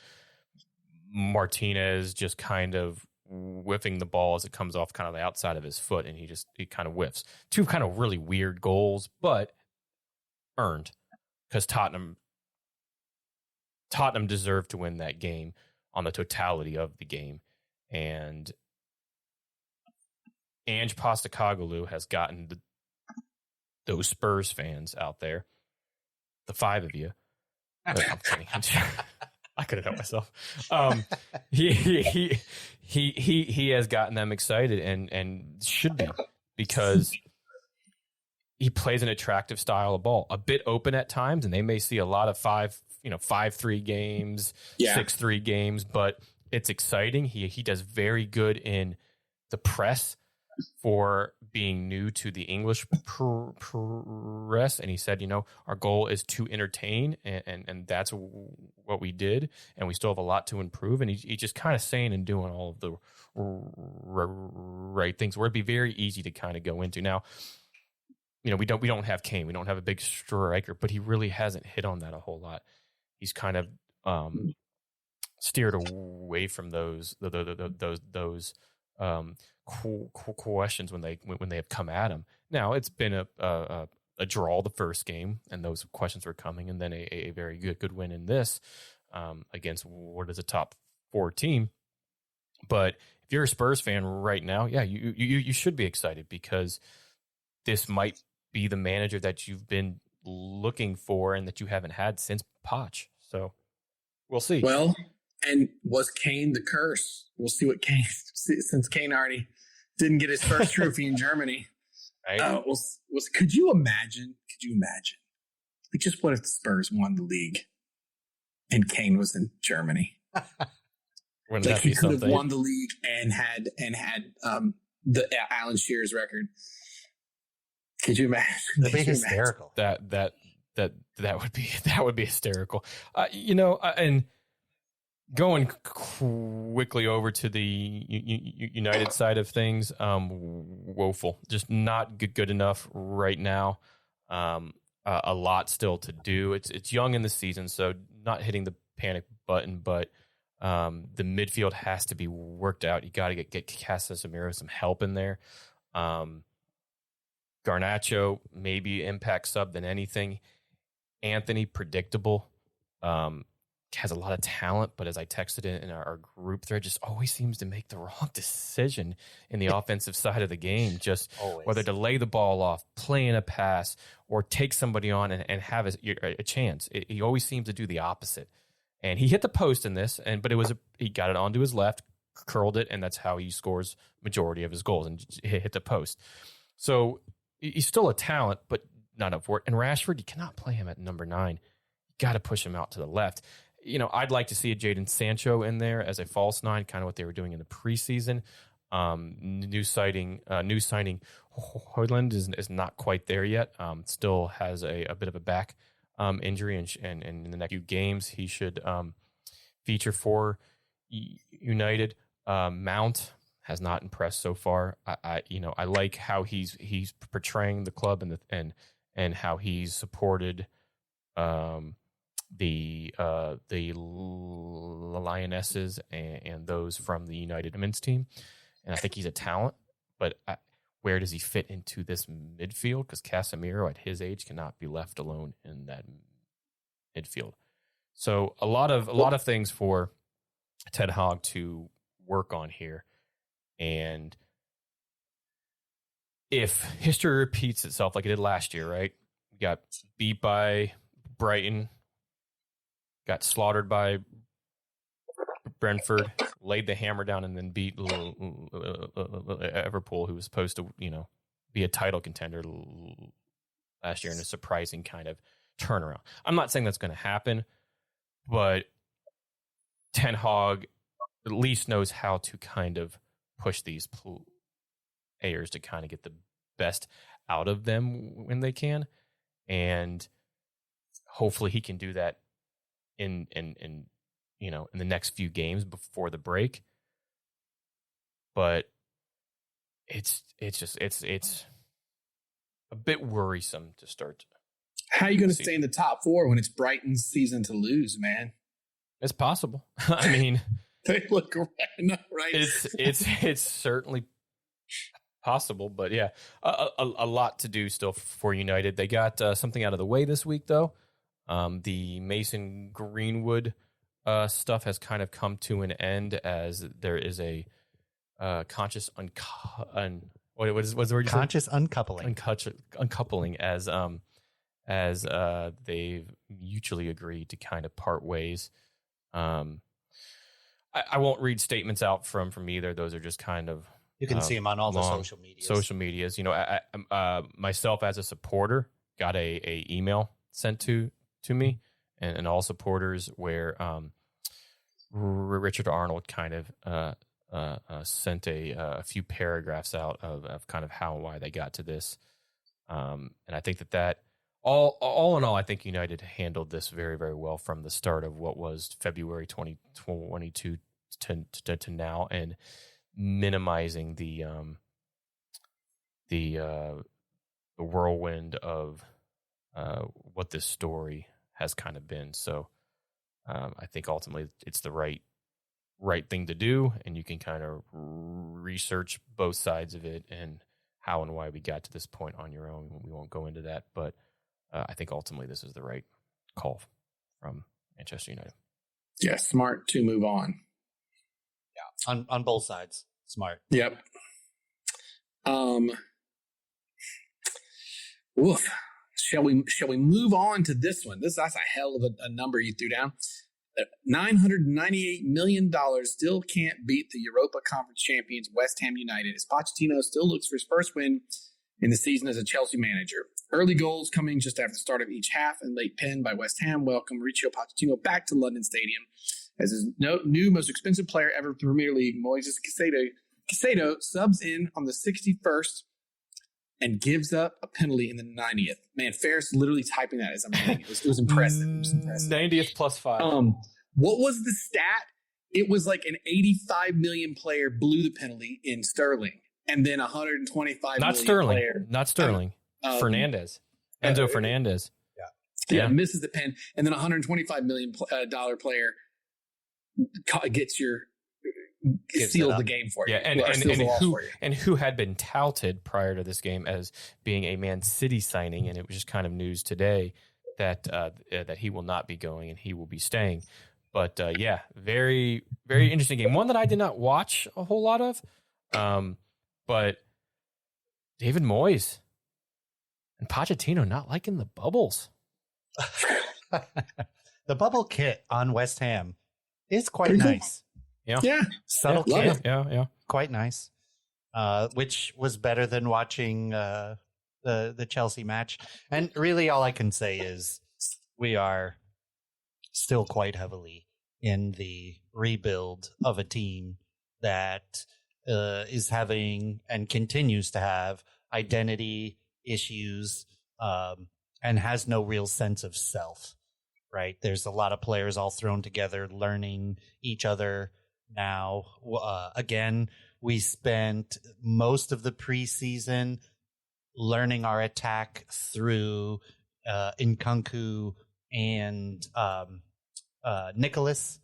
Martinez just kind of whiffing the ball as it comes off kind of the outside of his foot, and he kind of whiffs. Two kind of really weird goals, but earned, because Tottenham deserved to win that game on the totality of the game. And Ange Postecoglou has gotten those Spurs fans out there, the 5 of you. I'm kidding. I could have helped myself. He has gotten them excited and should be, because he plays an attractive style of ball, a bit open at times, and they may see a lot of 5-3 games, 6-3 games, but it's exciting. He does very good in the press for being new to the English press. And he said, our goal is to entertain, and that's what we did. And we still have a lot to improve. And he's just kind of saying and doing all of the right things, where it'd be very easy to kind of go into. Now, we don't have Kane. We don't have a big striker, but he really hasn't hit on that a whole lot. He's kind of steered away from those questions when they have come at him. Now, it's been a draw the first game, and those questions were coming, and then a very good win in this against what is a top 4 team. But if you're a Spurs fan right now, you should be excited, because this might be the manager that you've been looking for and that you haven't had since Poch. So we'll see. Well, and was Kane the curse? We'll see what Kane, since Kane already didn't get his first trophy in Germany. Right. Could you imagine? Like, just what if the Spurs won the league and Kane was in Germany? Wouldn't like, that be he could have something? won the league and had the Alan Shearer's record. Could you imagine? That'd be hysterical. That would be hysterical. And going quickly over to the United side of things, woeful. Just not good enough right now. A lot still to do. It's young in the season, so not hitting the panic button, but the midfield has to be worked out. You got to get Casemiro some help in there. Garnacho, maybe impact sub than anything. Anthony, predictable. Has a lot of talent, but as I texted in our group thread, just always seems to make the wrong decision in the offensive side of the game. Just always. Whether to lay the ball off, play in a pass, or take somebody on and have a chance. He always seems to do the opposite. And he hit the post in this, but he got it onto his left, curled it, and that's how he scores majority of his goals, and hit the post. So he's still a talent, but not up for it. And Rashford, you cannot play him at number 9. You got to push him out to the left. I'd like to see a Jadon Sancho in there as a false 9, kind of what they were doing in the preseason. New signing Højlund is not quite there yet. Still has a bit of a back injury, and in the next few games he should feature for United. Mount has not impressed so far. I like how he's portraying the club and how he's supported the Lionesses and those from the United men's team. and I think he's a talent. But where does he fit into this midfield? Because Casemiro, at his age, cannot be left alone in that midfield. So a lot of things for Ten Hag to work on here. And if history repeats itself like it did last year, right? We got beat by Brighton, got slaughtered by Brentford, laid the hammer down, and then beat Liverpool, who was supposed to, be a title contender last year in a surprising kind of turnaround. I'm not saying that's going to happen, but Ten Hag at least knows how to kind of push these players to kind of get the best out of them when they can, and hopefully he can do that in the next few games before the break. But it's a bit worrisome to start. How are you going to stay in the top 4 when it's Brighton's season to lose, man? It's possible. I mean, they look right. It's certainly possible, but yeah, a lot to do still for United. They got something out of the way this week, though. The Mason Greenwood stuff has kind of come to an end, as there is a conscious what's the word? Conscious uncoupling. Uncoupling, as they've mutually agreed to kind of part ways. I won't read statements out from either. Those are just kind of, you can see them on all the social medias. I myself as a supporter got a email sent to me, and all supporters, where Richard Arnold kind of sent a few paragraphs out of kind of how and why they got to this. And I think that all in all, I think United handled this very, very well from the start of what was February 2022 to now, and minimizing the whirlwind of what this story has kind of been. So I think ultimately it's the right thing to do, and you can kind of research both sides of it and how and why we got to this point on your own. We won't go into that, but I think ultimately this is the right call from Manchester United. Yeah, smart to move on. Yeah, on both sides, smart. Yep. Oof. Shall we move on to this one? That's a hell of a number you threw down. $998 million still can't beat the Europa Conference champions West Ham United, as Pochettino still looks for his first win in the season as a Chelsea manager. Early goals coming just after the start of each half, and late pen by West Ham welcome Mauricio Pochettino back to London Stadium as his new most expensive player ever in the Premier League, Moises Caicedo, subs in on the 61st and gives up a penalty in the 90th. Man, Ferris literally typing that as I'm reading it. It was impressive. 90th plus 5. What was the stat? It was like an 85 million player blew the penalty in Sterling, and then 125 not million Sterling, player. Not Sterling. Fernandez. Enzo Fernandez. Yeah, misses the pen, and then $125 million player seals the game for you. Yeah, and who had been touted prior to this game as being a Man City signing, and it was just kind of news today that he will not be going and he will be staying. But yeah, very, very interesting game. One that I did not watch a whole lot of, but David Moyes and Pochettino not liking the bubbles. The bubble kit on West Ham is quite nice. Yeah. Subtle kit. Yeah. Quite nice. Which was better than watching the Chelsea match. And really all I can say is we are still quite heavily in the rebuild of a team that is having and continues to have identity issues and has no real sense of self, right? There's a lot of players all thrown together, learning each other now. Again, we spent most of the preseason learning our attack through Nkunku and Nicholas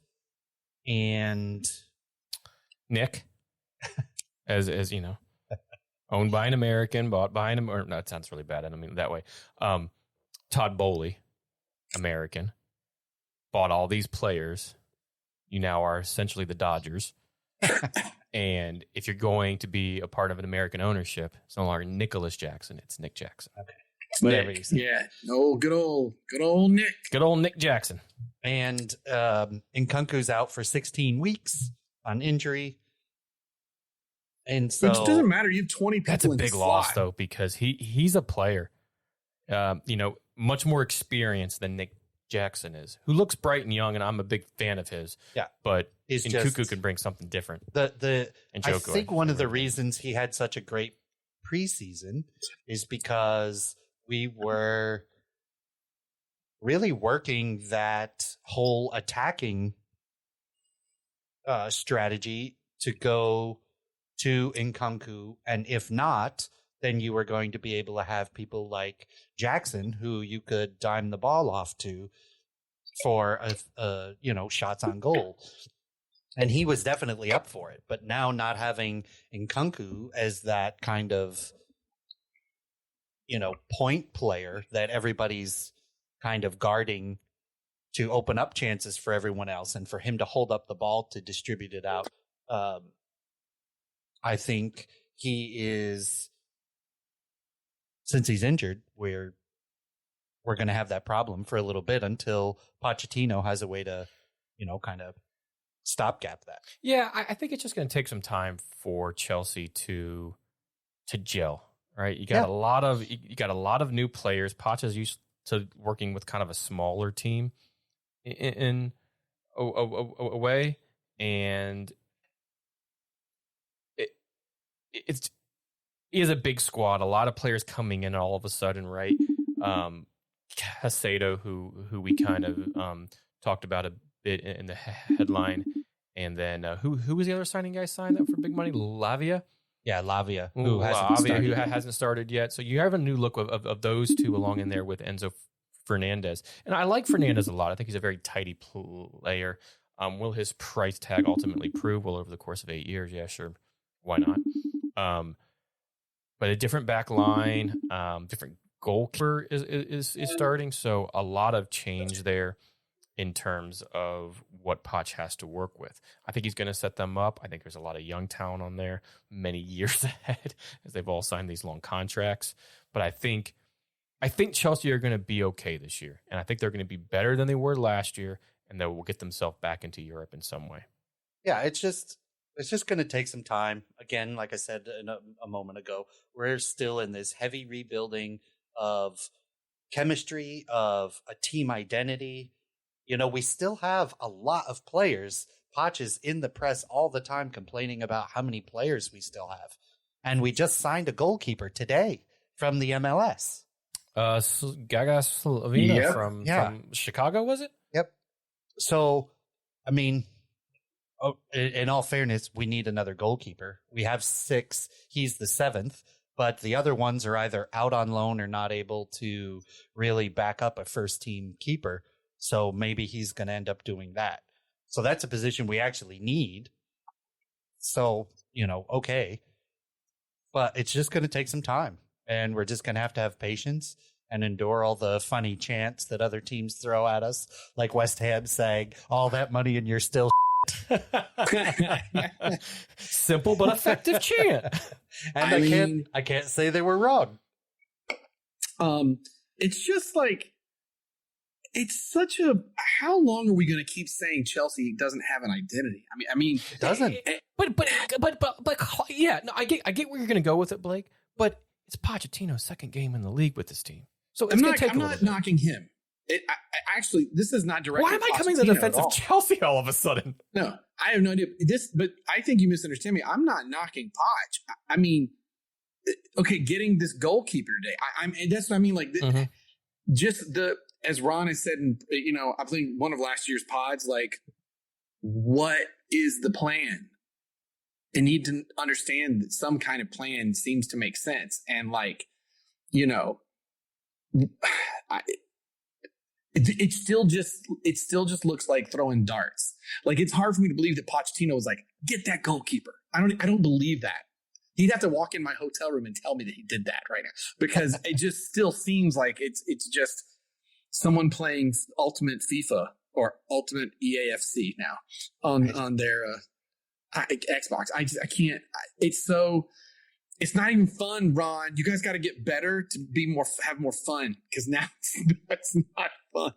and Nick. as you know, owned by an American, bought by an American. No, that sounds really bad. I don't mean it that way. Todd Bowley, American, bought all these players. You now are essentially the Dodgers. And if you're going to be a part of an American ownership, it's no longer Nicholas Jackson, it's Nick Jackson. Okay. Whatever you say. Yeah. Oh, good old Nick. Good old Nick Jackson. And Nkunku's out for 16 weeks on injury. And so which doesn't matter. You have 20 people. That's a big loss, though, because he's a player, much more experienced than Nick Jackson is, who looks bright and young, and I'm a big fan of his. Yeah, but Nkunku can bring something different. I think one of the reasons he had such a great preseason is because we were really working that whole attacking strategy to go to Nkunku, and if not, then you were going to be able to have people like Jackson, who you could dime the ball off to for shots on goal. And he was definitely up for it. But now not having Nkunku as that kind of, point player that everybody's kind of guarding to open up chances for everyone else and for him to hold up the ball to distribute it out. I think he is, since he's injured, we're going to have that problem for a little bit until Pochettino has a way to, kind of stopgap that. Yeah, I think it's just going to take some time for Chelsea to gel. Right, you got a lot of new players. Poch is used to working with kind of a smaller team in a way, and he has a big squad, a lot of players coming in all of a sudden, right? Caicedo, who we kind of talked about a bit in the headline, and then who was the other signing guy signed up for big money? Lavia. Yeah, Lavia, who hasn't started yet. So you have a new look of those two along in there with Enzo Fernandez. And I like Fernandez a lot. I think he's a very tidy player. Will his price tag ultimately prove? Well, over the course of 8 years, yeah, sure. Why not? But a different back line, different goalkeeper is starting. So a lot of change there in terms of what Poch has to work with. I think he's going to set them up. I think there's a lot of young talent on there, many years ahead, as they've all signed these long contracts. But I think Chelsea are going to be okay this year, and I think they're going to be better than they were last year, and they will get themselves back into Europe in some way. Yeah, it's just going to take some time. Again, like I said a moment ago, we're still in this heavy rebuilding of chemistry, of a team identity. We still have a lot of players. Poch is in the press all the time complaining about how many players we still have. And we just signed a goalkeeper today from the MLS. Gaga Slovenia from Chicago, was it? Yep. So, I mean, in all fairness, we need another goalkeeper. We have 6. He's the 7th. But the other ones are either out on loan or not able to really back up a first-team keeper. So maybe he's going to end up doing that. So that's a position we actually need. So, okay. But it's just going to take some time. And we're just going to have patience and endure all the funny chants that other teams throw at us. Like West Ham saying, all that money and you're still simple but effective chant. And I can't say they were wrong. It's just like, it's such a, how long are we going to keep saying Chelsea doesn't have an identity? I mean, it doesn't. But yeah, no, I get where you're going to go with it, Blake. But it's Pochettino's second game in the league with this team, so it's going to take. I'm not knocking him. Actually, this is not directed. Why am I coming to the defense of Chelsea all of a sudden? No, I have no idea. But I think you misunderstand me. I'm not knocking Poch. I mean, okay, getting this goalkeeper today. That's what I mean. Like, just as Ron has said, I think one of last year's pods, like, what is the plan? They need to understand that some kind of plan seems to make sense. And it still just looks like throwing darts. Like, it's hard for me to believe that Pochettino was like, get that goalkeeper. I don't believe that. He'd have to walk in my hotel room and tell me that he did that right now, because it just still seems like it's just someone playing Ultimate FIFA or Ultimate EAFC now on their Xbox. I can't. It's not even fun, Ron. You guys got to get better to have more fun, because now it's not fun.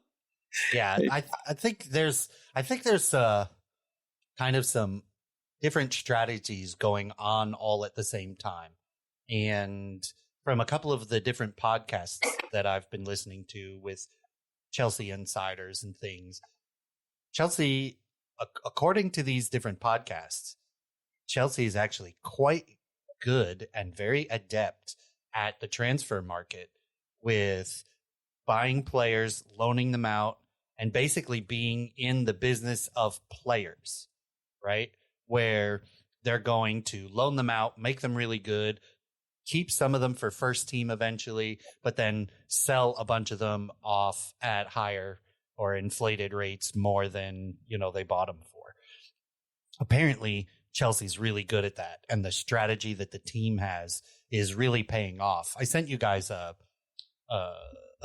Yeah, I think there's kind of some different strategies going on all at the same time. And from a couple of the different podcasts that I've been listening to with Chelsea insiders and things, Chelsea, according to these different podcasts, Chelsea is actually quite good and very adept at the transfer market, with buying players, loaning them out, and basically being in the business of players, right? Where they're going to loan them out, make them really good, keep some of them for first team eventually, but then sell a bunch of them off at higher or inflated rates more than, they bought them for. Apparently, Chelsea's really good at that, and the strategy that the team has is really paying off. I sent you guys a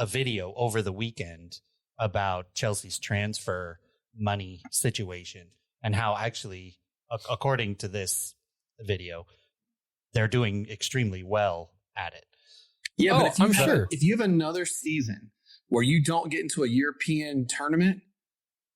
video over the weekend about Chelsea's transfer money situation, and how actually, according to this video, they're doing extremely well at it. Yeah, but if you have another season where you don't get into a European tournament,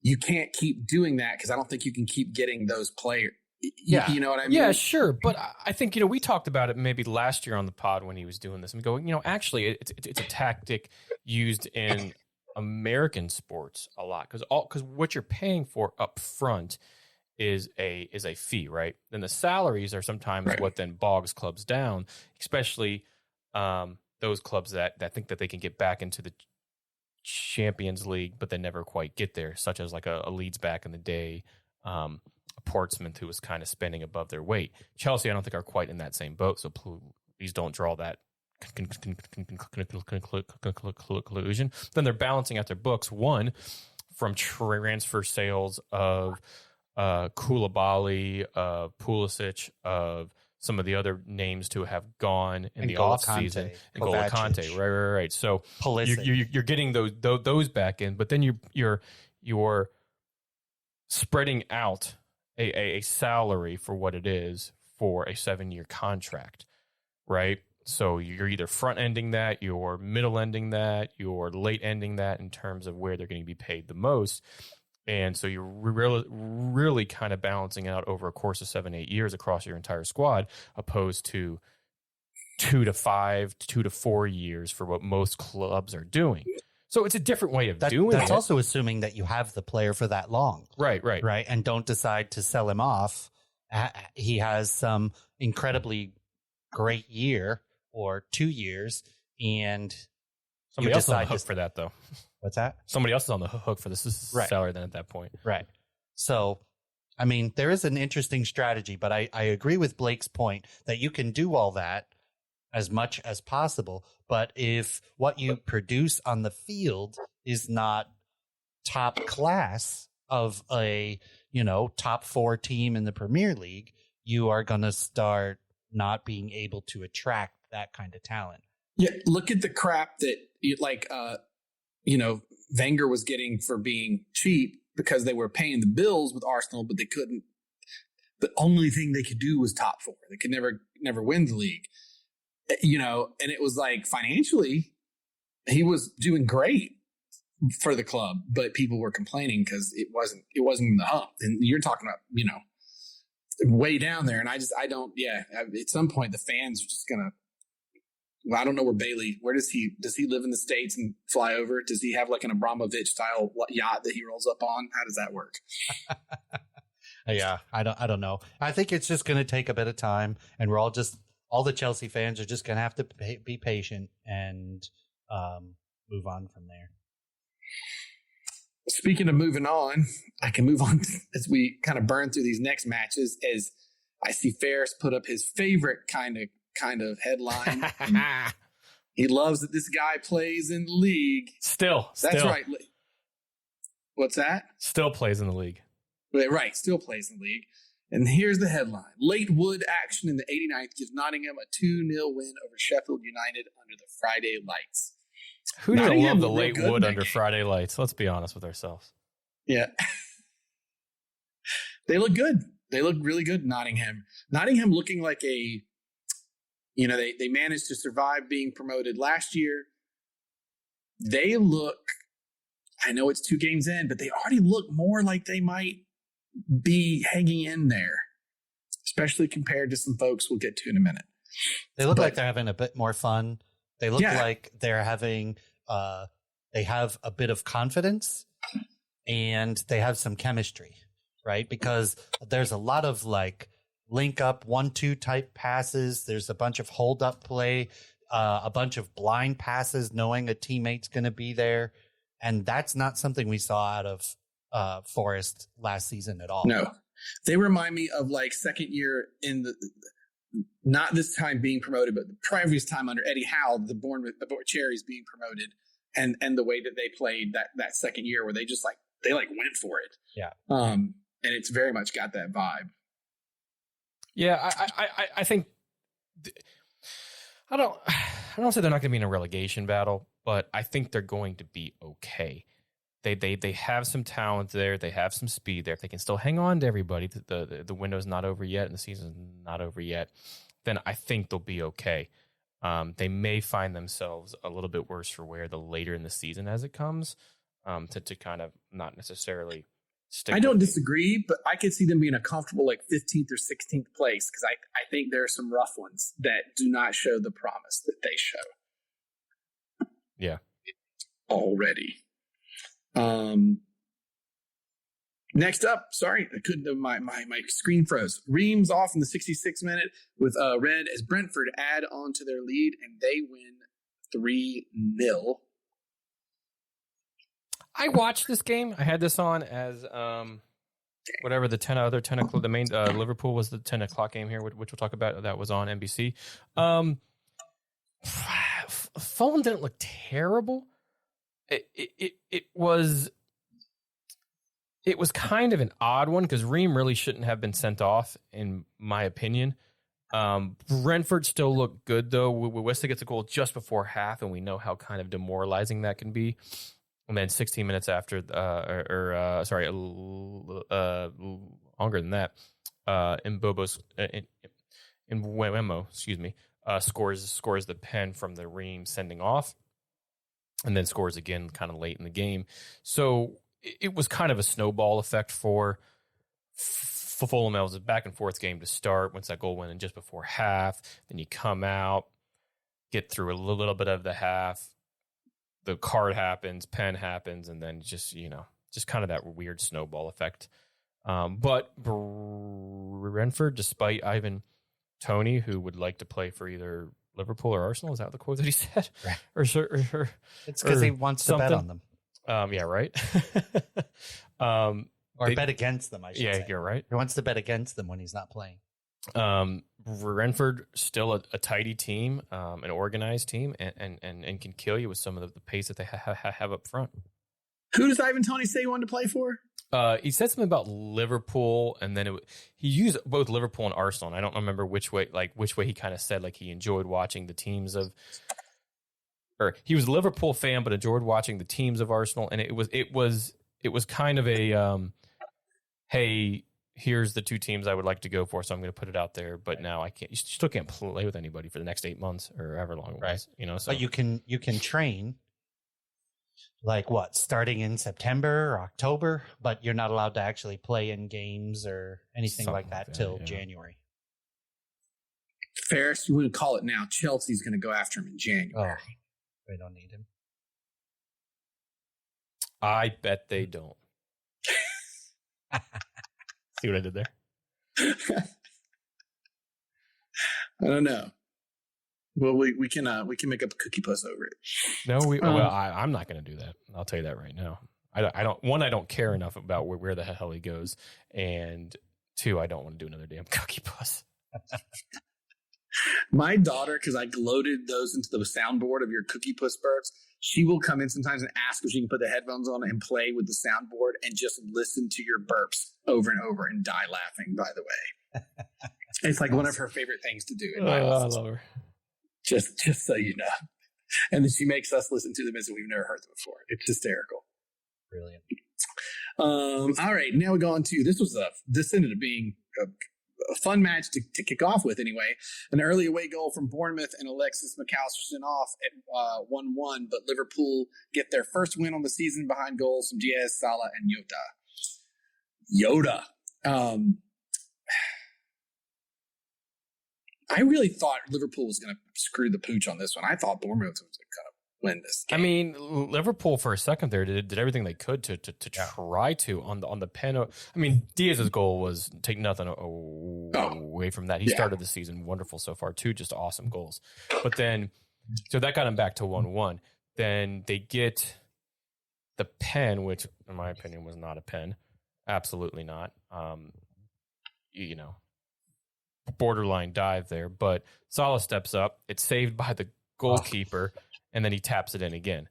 you can't keep doing that, because I don't think you can keep getting those players. Yeah. You know what I mean? Yeah, sure. But I think, we talked about it maybe last year on the pod when he was doing this. And going, actually, it's a tactic used in American sports a lot, because what you're paying for up front is a fee, right? Then the salaries are sometimes what then bogs clubs down, especially those clubs that think that they can get back into the Champions League, but they never quite get there, such as like a Leeds back in the day, Portsmouth, who was kind of spending above their weight. Chelsea, I don't think, are quite in that same boat, so please don't draw that conclusion. Then they're balancing out their books, one, from transfer sales of Koulibaly, Pulisic, of some of the other names to have gone in the off season, and N'Golo Kante, right. So you're getting those back in, but then you're spreading out a salary for what it is for a 7-year contract, right? So you're either front ending that, you're middle ending that, you're late ending that in terms of where they're going to be paid the most. And so you're really kind of balancing out over a course of 7-8 years across your entire squad, opposed to 2 to 5, 2 to 4 years for what most clubs are doing. So it's a different way of doing it. That's also assuming that you have the player for that long. Right. And don't decide to sell him off. He has some incredibly great year or 2 years, and somebody else is on the hook for that, though. What's that? Somebody else is on the hook for this salary then at that point. Right. So, I mean, there is an interesting strategy, but I agree with Blake's point that you can do all that as much as possible. But if what you produce on the field is not top class of a, top 4 team in the Premier League, you are going to start not being able to attract that kind of talent. Yeah. Look at the crap that Wenger was getting for being cheap, because they were paying the bills with Arsenal, but they couldn't. The only thing they could do was top 4. They could never win the league. And it was like, financially, he was doing great for the club, but people were complaining because it wasn't in the hump. And you're talking about, way down there. And at some point the fans are just going to, I don't know where does he live in the States and fly over? Does he have like an Abramovich style yacht that he rolls up on? How does that work? Yeah, I don't know. I think it's just going to take a bit of time, and all the Chelsea fans are just going to have to be patient and move on from there. Speaking of moving on, I can move on as we kind of burn through these next matches, as I see Ferris put up his favorite kind of headline. He loves that this guy plays in the league. That's right. What's that? Still plays in the league. Right, still plays in the league. And here's the headline. Late wood action in the 89th gives Nottingham a 2-0 win over Sheffield United under the Friday lights. Who didn't love the late wood under Friday lights? Let's be honest with ourselves. Yeah. They look good. They look really good, Nottingham. Nottingham looking like they managed to survive being promoted last year. They look, I know it's 2 games in, but they already look more like they might be hanging in there, especially compared to some folks we'll get to in a minute. They look like they're having a bit more fun. They look like they're having, they have a bit of confidence and they have some chemistry, right? Because there's a lot of like link up 1-2 type passes. There's a bunch of hold up play, a bunch of blind passes, knowing a teammate's going to be there. And that's not something we saw out of Forest last season at all. No, they remind me of like second year in the, not this time being promoted, but the previous time under Eddie Howe, the Bournemouth Cherries being promoted, and the way that they played that second year where they just went for it. Yeah. And it's very much got that vibe. Yeah, I think I don't say they're not going to be in a relegation battle, but I think they're going to be okay. They have some talent there. They have some speed there. If they can still hang on to everybody, the window's not over yet and the season's not over yet, then I think they'll be okay. They may find themselves a little bit worse for wear the later in the season as it comes, to kind of not necessarily stick. I don't disagree, but I could see them being a comfortable like 15th or 16th place because I think there are some rough ones that do not show the promise that they show. Yeah. Already. Next up, sorry, I couldn't. My screen froze. Reams off in the 66th minute with red as Brentford add on to their lead and they win 3-0. I watched this game. I had this on as whatever the 10 o'clock. The main Liverpool was the 10 o'clock game here, which we'll talk about. That was on NBC. Fulham didn't look terrible. It was kind of an odd one because Ream really shouldn't have been sent off, in my opinion. Brentford still looked good though. Westa gets a goal just before half, and we know how kind of demoralizing that can be. And then 16 minutes after, longer than that, Mbeumo, scores the pen from the Ream sending off, and then scores again kind of late in the game. So it was kind of a snowball effect for Fulham. It was a back and forth game to start. Once that goal went in just before half, then you come out, get through a little bit of the half. The card happens, pen happens, and then just kind of that weird snowball effect. But Brentford, despite Ivan Toney, who would like to play for either Liverpool or Arsenal, is that the quote that he said? Right. Or it's because he wants to bet on them. Yeah, right. Or bet against them, I should say. Yeah, you're right. He wants to bet against them when he's not playing. Brentford still a tidy team, an organized team, and can kill you with some of the pace that they have up front. Who does Ivan Toney say he wanted to play for? He said something about Liverpool, and then he used both Liverpool and Arsenal. And I don't remember which way he kind of said like he enjoyed watching the teams of, or he was a Liverpool fan but enjoyed watching the teams of Arsenal. And it was kind of a hey, here's the 2 teams I would like to go for, so I'm going to put it out there. But now I can't. You still can't play with anybody for the next 8 months or however long it was. Right. So but you can train. Like what, starting in September or October, but you're not allowed to actually play in games or anything like that till January. Ferris, you wouldn't call it now. Chelsea's going to go after him in January. Oh, they don't need him. I bet they don't. See what I did there? I don't know. Well, we can make up a cookie puss over it. No, I'm not going to do that. I'll tell you that right now. I don't care enough about where the hell he goes, and 2, I don't want to do another damn cookie puss. My daughter, because I loaded those into the soundboard of your Cookie Puss burps, she will come in sometimes and ask if she can put the headphones on and play with the soundboard and just listen to your burps over and over and die laughing, by the way. It's like one of her favorite things to do in my office. I love her. Just so you know. And then she makes us listen to them as if we've never heard them before. It's hysterical. Brilliant. All right, now we go on to this ended up being a fun match to kick off with anyway. An early away goal from Bournemouth and Alexis McAllister sent off at 1-1, but Liverpool get their first win on the season behind goals from Diaz, Salah, and Yoda. I really thought Liverpool was going to screw the pooch on this one. I thought Bournemouth was going to win this game. I mean, Liverpool for a second there did everything they could to try to on the pen. I mean, Diaz's goal was take nothing away from that. He started the season wonderful so far too, just awesome goals. But then, so that got him back to 1-1. Then they get the pen, which in my opinion was not a pen, absolutely not. Borderline dive there, but Salah steps up. It's saved by the goalkeeper, and then he taps it in again.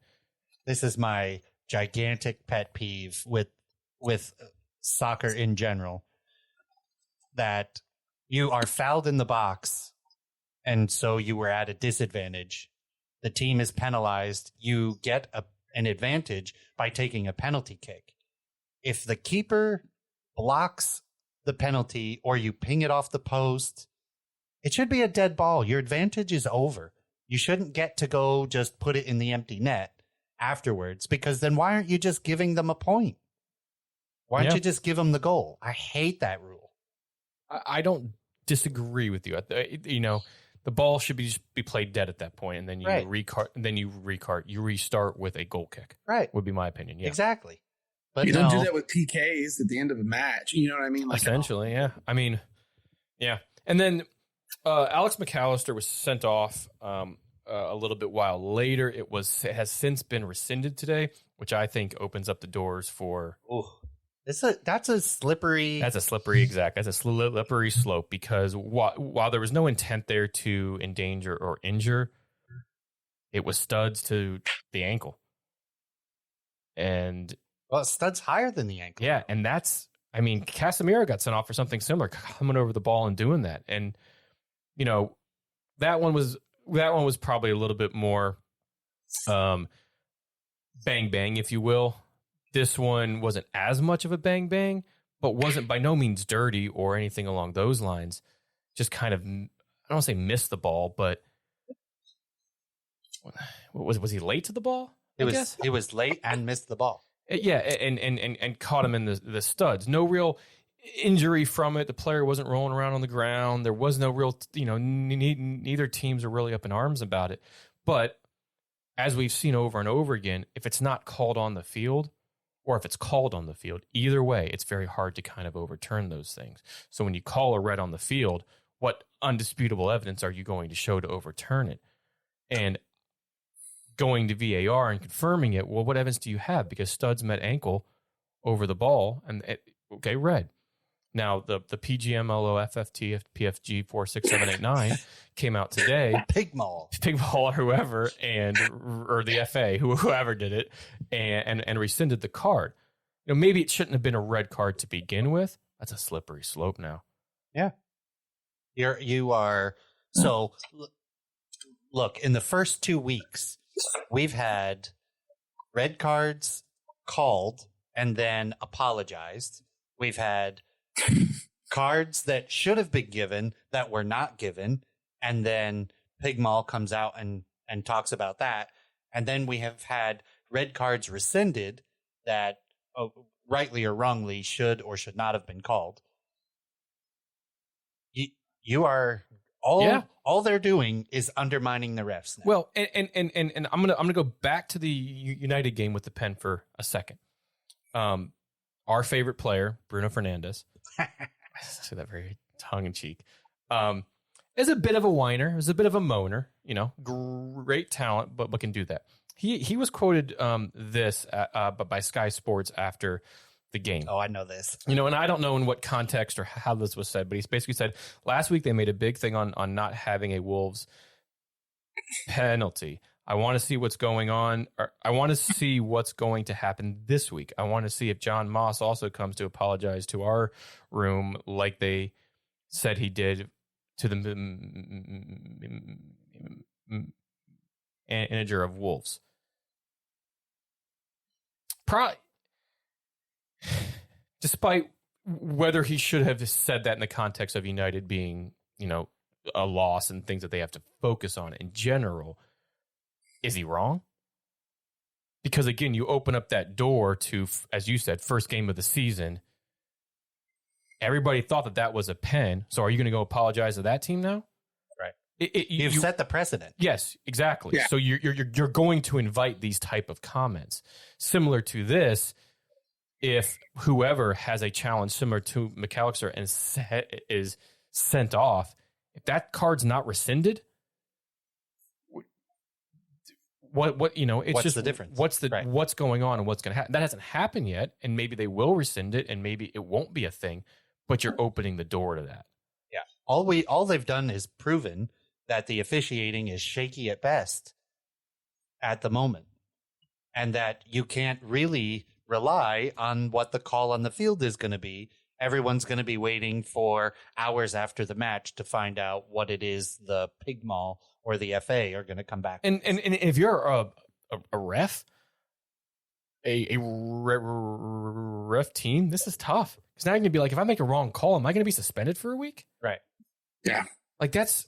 This is my gigantic pet peeve with soccer in general, that you are fouled in the box, and so you were at a disadvantage. The team is penalized. You get an advantage by taking a penalty kick. If the keeper blocks the penalty or you ping it off the post, it should be a dead ball. Your advantage is over. You shouldn't get to go just put it in the empty net afterwards, because then why aren't you just giving them a point? Why don't you just give them the goal? I hate that rule. I don't disagree with you. The ball should be played dead at that point, and then you restart with a goal kick. Right. Would be my opinion. Yeah. Exactly. But you don't do that with PKs at the end of a match. You know what I mean? Like, essentially, yeah. I mean, yeah. And then Alex McAllister was sent off a little bit while later. It has since been rescinded today, which I think opens up the doors for. That's a slippery. That's a slippery slope, because while there was no intent there to endanger or injure, it was studs to the ankle, and. Well, stud's higher than the ankle. Yeah, and Casemiro got sent off for something similar, coming over the ball and doing that. And that one was probably a little bit more bang bang, if you will. This one wasn't as much of a bang bang, but wasn't by no means dirty or anything along those lines. Just kind of, I don't want to say missed the ball, but was he late to the ball? It was late and missed the ball. Yeah, and caught him in the studs. No real injury from it. The player wasn't rolling around on the ground. There was no real, neither teams are really up in arms about it. But as we've seen over and over again, if it's not called on the field, or if it's called on the field, either way, it's very hard to kind of overturn those things. So when you call a red on the field, what undisputable evidence are you going to show to overturn it? And going to VAR and confirming it, well, what evidence do you have? Because studs met ankle over the ball, and red. Now, the PGMLO, FFT, PFG 46789 came out today. Pigmall or whoever, or the FA, whoever did it, and rescinded the card. Maybe it shouldn't have been a red card to begin with. That's a slippery slope now. Yeah. You are. So, look, in the first 2 weeks, we've had red cards called and then apologized. We've had cards that should have been given that were not given, and then Pigmall comes out and talks about that. And then we have had red cards rescinded that rightly or wrongly should or should not have been called. You are all they're doing is undermining the refs now. Well, and I'm gonna go back to the United game with the pen for a second. Our favorite player, Bruno Fernandes, I say that very tongue in cheek, is a bit of a whiner, is a bit of a moaner. Great talent, but can do that. He was quoted by Sky Sports after the game. Oh, I know this. And I don't know in what context or how this was said, but he's basically said last week they made a big thing on not having a Wolves penalty. I want to see what's going on. Or I want to see what's going to happen this week. I want to see if John Moss also comes to apologize to our room like they said he did to the manager of Wolves. Despite whether he should have said that in the context of United being, a loss and things that they have to focus on in general, is he wrong? Because again, you open up that door to, as you said, first game of the season. Everybody thought that was a pen. So are you going to go apologize to that team now? Right. You've set the precedent. Yes, exactly. Yeah. So you're going to invite these type of comments. Similar to this, if whoever has a challenge similar to McAllister and is sent off, if that card's not rescinded, what it's what's just the difference? What's going on and what's going to happen? That hasn't happened yet, and maybe they will rescind it, and maybe it won't be a thing. But you're opening the door to that. Yeah. All they've done is proven that the officiating is shaky at best at the moment, and that you can't really rely on what the call on the field is going to be. Everyone's going to be waiting for hours after the match to find out what it is the Pig Mall or the FA are going to come back. And if you're a ref, a ref team, this is tough. Because now you're going to be like, if I make a wrong call, am I going to be suspended for a week? Right. Yeah. Like it's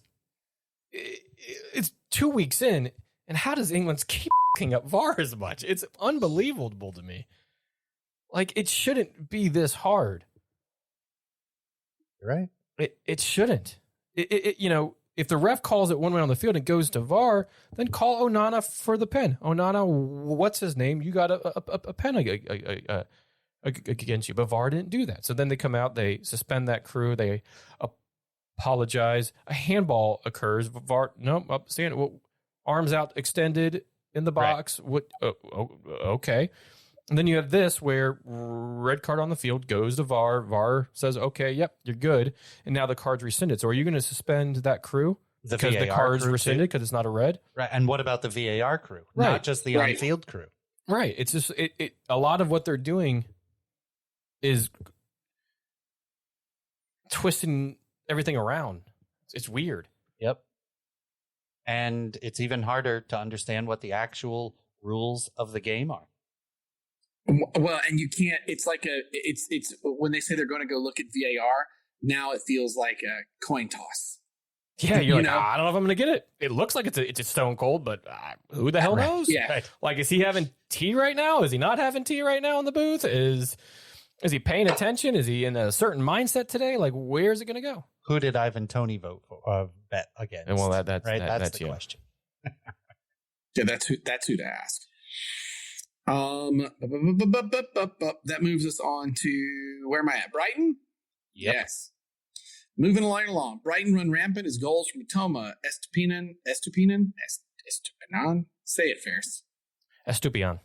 2 weeks in, and how does England keep f***ing up VAR as much? It's unbelievable to me. Like, it shouldn't be this hard. Right. It shouldn't. If the ref calls it one way on the field and goes to VAR, then call Onana for the pen. Onana, what's his name? You got a pen against you, but VAR didn't do that. So then they come out, they suspend that crew, they apologize. A handball occurs. VAR, nope, seeing it. Arms out, extended in the box. Right. Okay. And then you have this where red card on the field goes to VAR. VAR says, okay, yep, you're good. And now the card's rescinded. So are you going to suspend that crew? Because the card's rescinded because it's not a red? Right. And what about the VAR crew? Right. Not just the on-field crew. Right. It's just a lot of what they're doing is twisting everything around. It's weird. Yep. And it's even harder to understand what the actual rules of the game are. Well, and you can't. It's like it's when they say they're going to go look at VAR. Now it feels like a coin toss. Yeah, you're like, I don't know if I'm going to get it. It looks like it's a stone cold, but who the hell knows? Yeah. Like, is he having tea right now? Is he not having tea right now in the booth? Is he paying attention? Is he in a certain mindset today? Like, where's it going to go? Who did Ivan Toney vote for? Bet against? And well, that's right. That's the yeah. question. Yeah, that's who to ask. That moves us on to where am I at? Brighton? Yep. Yes. Moving along. Brighton run rampant as goals from Toma, Estupinan. Say it, Ferris. Estupinan.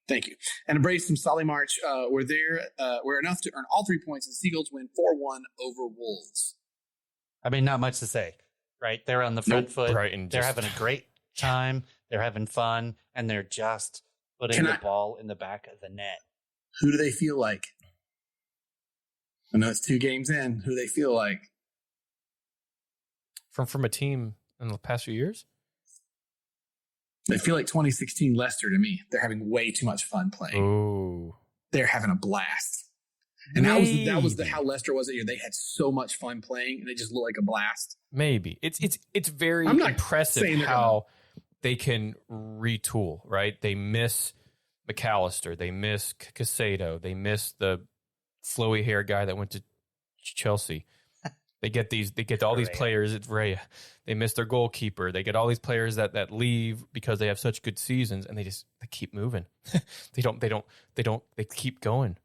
Thank you. And a brace from Solly March were enough to earn all 3 points. The Seagulls win 4-1 over Wolves. I mean, not much to say, right? They're on the front foot. Brighton they're having a great time. They're having fun, and they're just putting the ball in the back of the net. Who do they feel like? I know it's 2 games in. Who do they feel like? From a team in the past few years? They feel like 2016 Leicester to me. They're having way too much fun playing. Oh, they're having a blast. And that was how Leicester was that year. They had so much fun playing, and they just looked like a blast. Maybe it's very impressive how they can retool. Right? They miss McAllister. They miss Casado. They miss the flowy hair guy that went to Chelsea. They get all these players. It's Raya. They miss their goalkeeper. They get all these players that leave because they have such good seasons, and they keep moving. They keep going.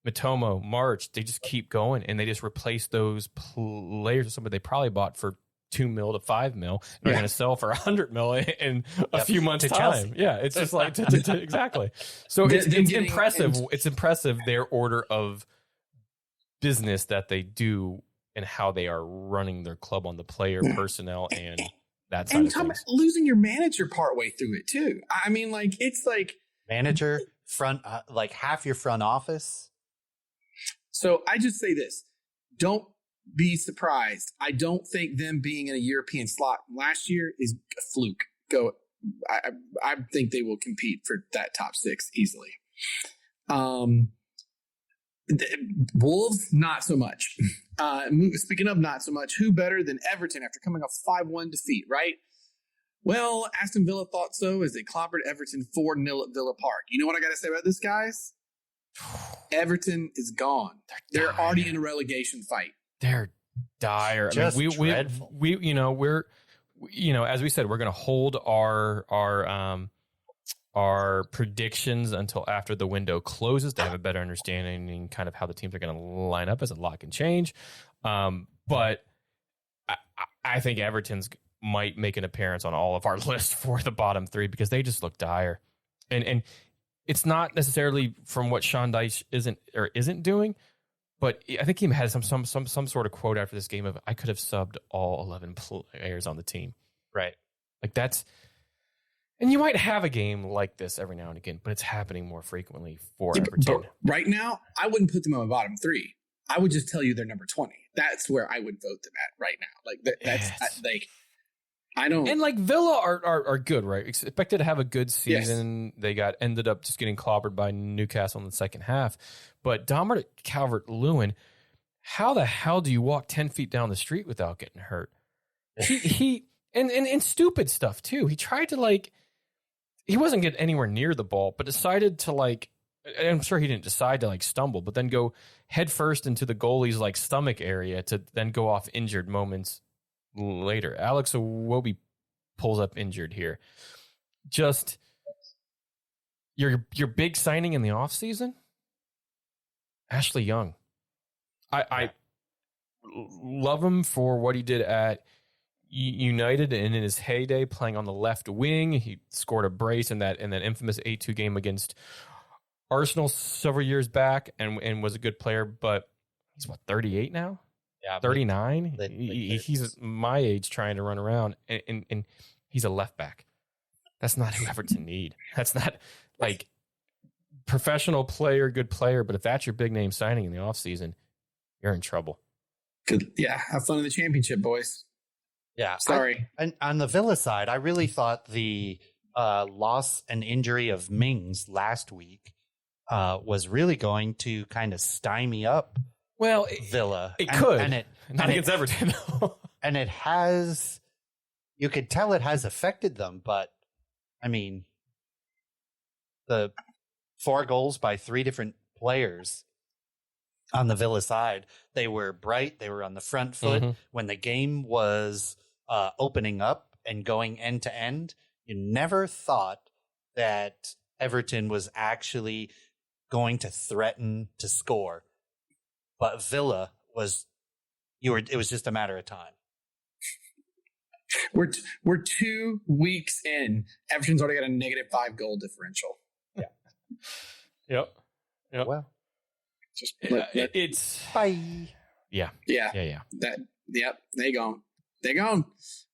Matomo, March, they just keep going, and they just replace those players with somebody they probably bought for $2 million to $5 million. They're going to sell for $100 million in a few months' to time. Chelsea. Yeah, it's just like exactly. So it's impressive. It's impressive their order of business that they do and how they are running their club on the player personnel and that side of things. Losing your manager partway through it too. I mean, like it's like manager front, like half your front office. So I just say this: don't be surprised. I don't think them being in a European slot last year is a fluke. I think they will compete for that top 6 easily. Wolves, not so much. Speaking of not so much, who better than Everton after coming off 5-1 defeat, right? Well, Aston Villa thought so as they clobbered Everton 4-0 at Villa Park. You know what I got to say about this, guys? Everton is gone. They're already in a relegation fight. They're dire. Just I mean, dreadful. we're as we said, we're going to hold our predictions until after the window closes to have a better understanding kind of how the teams are going to line up, as a lot can change. But I think Everton's might make an appearance on all of our lists for the bottom 3 because they just look dire. And it's not necessarily from what Sean Dyche isn't doing, but I think he had some sort of quote after this game of, I could have subbed all 11 players on the team. Right. Like that's, and you might have a game like this every now and again, but it's happening more frequently for Everton. Right now, I wouldn't put them on my bottom 3. I would just tell you they're number 20. That's where I would vote them at right now. Like that's like, I don't. And like Villa are good, right? Expected to have a good season. Yes. They ended up just getting clobbered by Newcastle in the second half. But Dominic Calvert-Lewin, how the hell do you walk 10 feet down the street without getting hurt? He and stupid stuff too. He tried to he wasn't getting anywhere near the ball, but decided to I'm sure he didn't decide to stumble, but then go head first into the goalie's stomach area to then go off injured moments later. Alex Iwobi pulls up injured here. Just your big signing in the offseason, Ashley Young. I love him for what he did at United and in his heyday playing on the left wing. He scored a brace in that infamous 8-2 game against Arsenal several years back and was a good player, but he's 38 now? Yeah, 39. He's my age trying to run around, and he's a left back. That's not who Everton need. That's not professional player, good player. But if that's your big name signing in the offseason, you're in trouble. Good. Yeah, have fun in the championship, boys. Yeah, sorry. And on the Villa side, I really thought the loss and injury of Mings last week was really going to kind of stymie up. Well, Villa. It could. Not against Everton. And it has, you could tell it has affected them, but I mean, the 4 goals by 3 different players on the Villa side, they were bright, they were on the front foot. Mm-hmm. When the game was opening up and going end to end, you never thought that Everton was actually going to threaten to score. But Villa was, it was just a matter of time. We're 2 weeks in. Everton's already got a -5 goal differential. Yeah. Yep. Well, just it's bye. Yeah. They gone.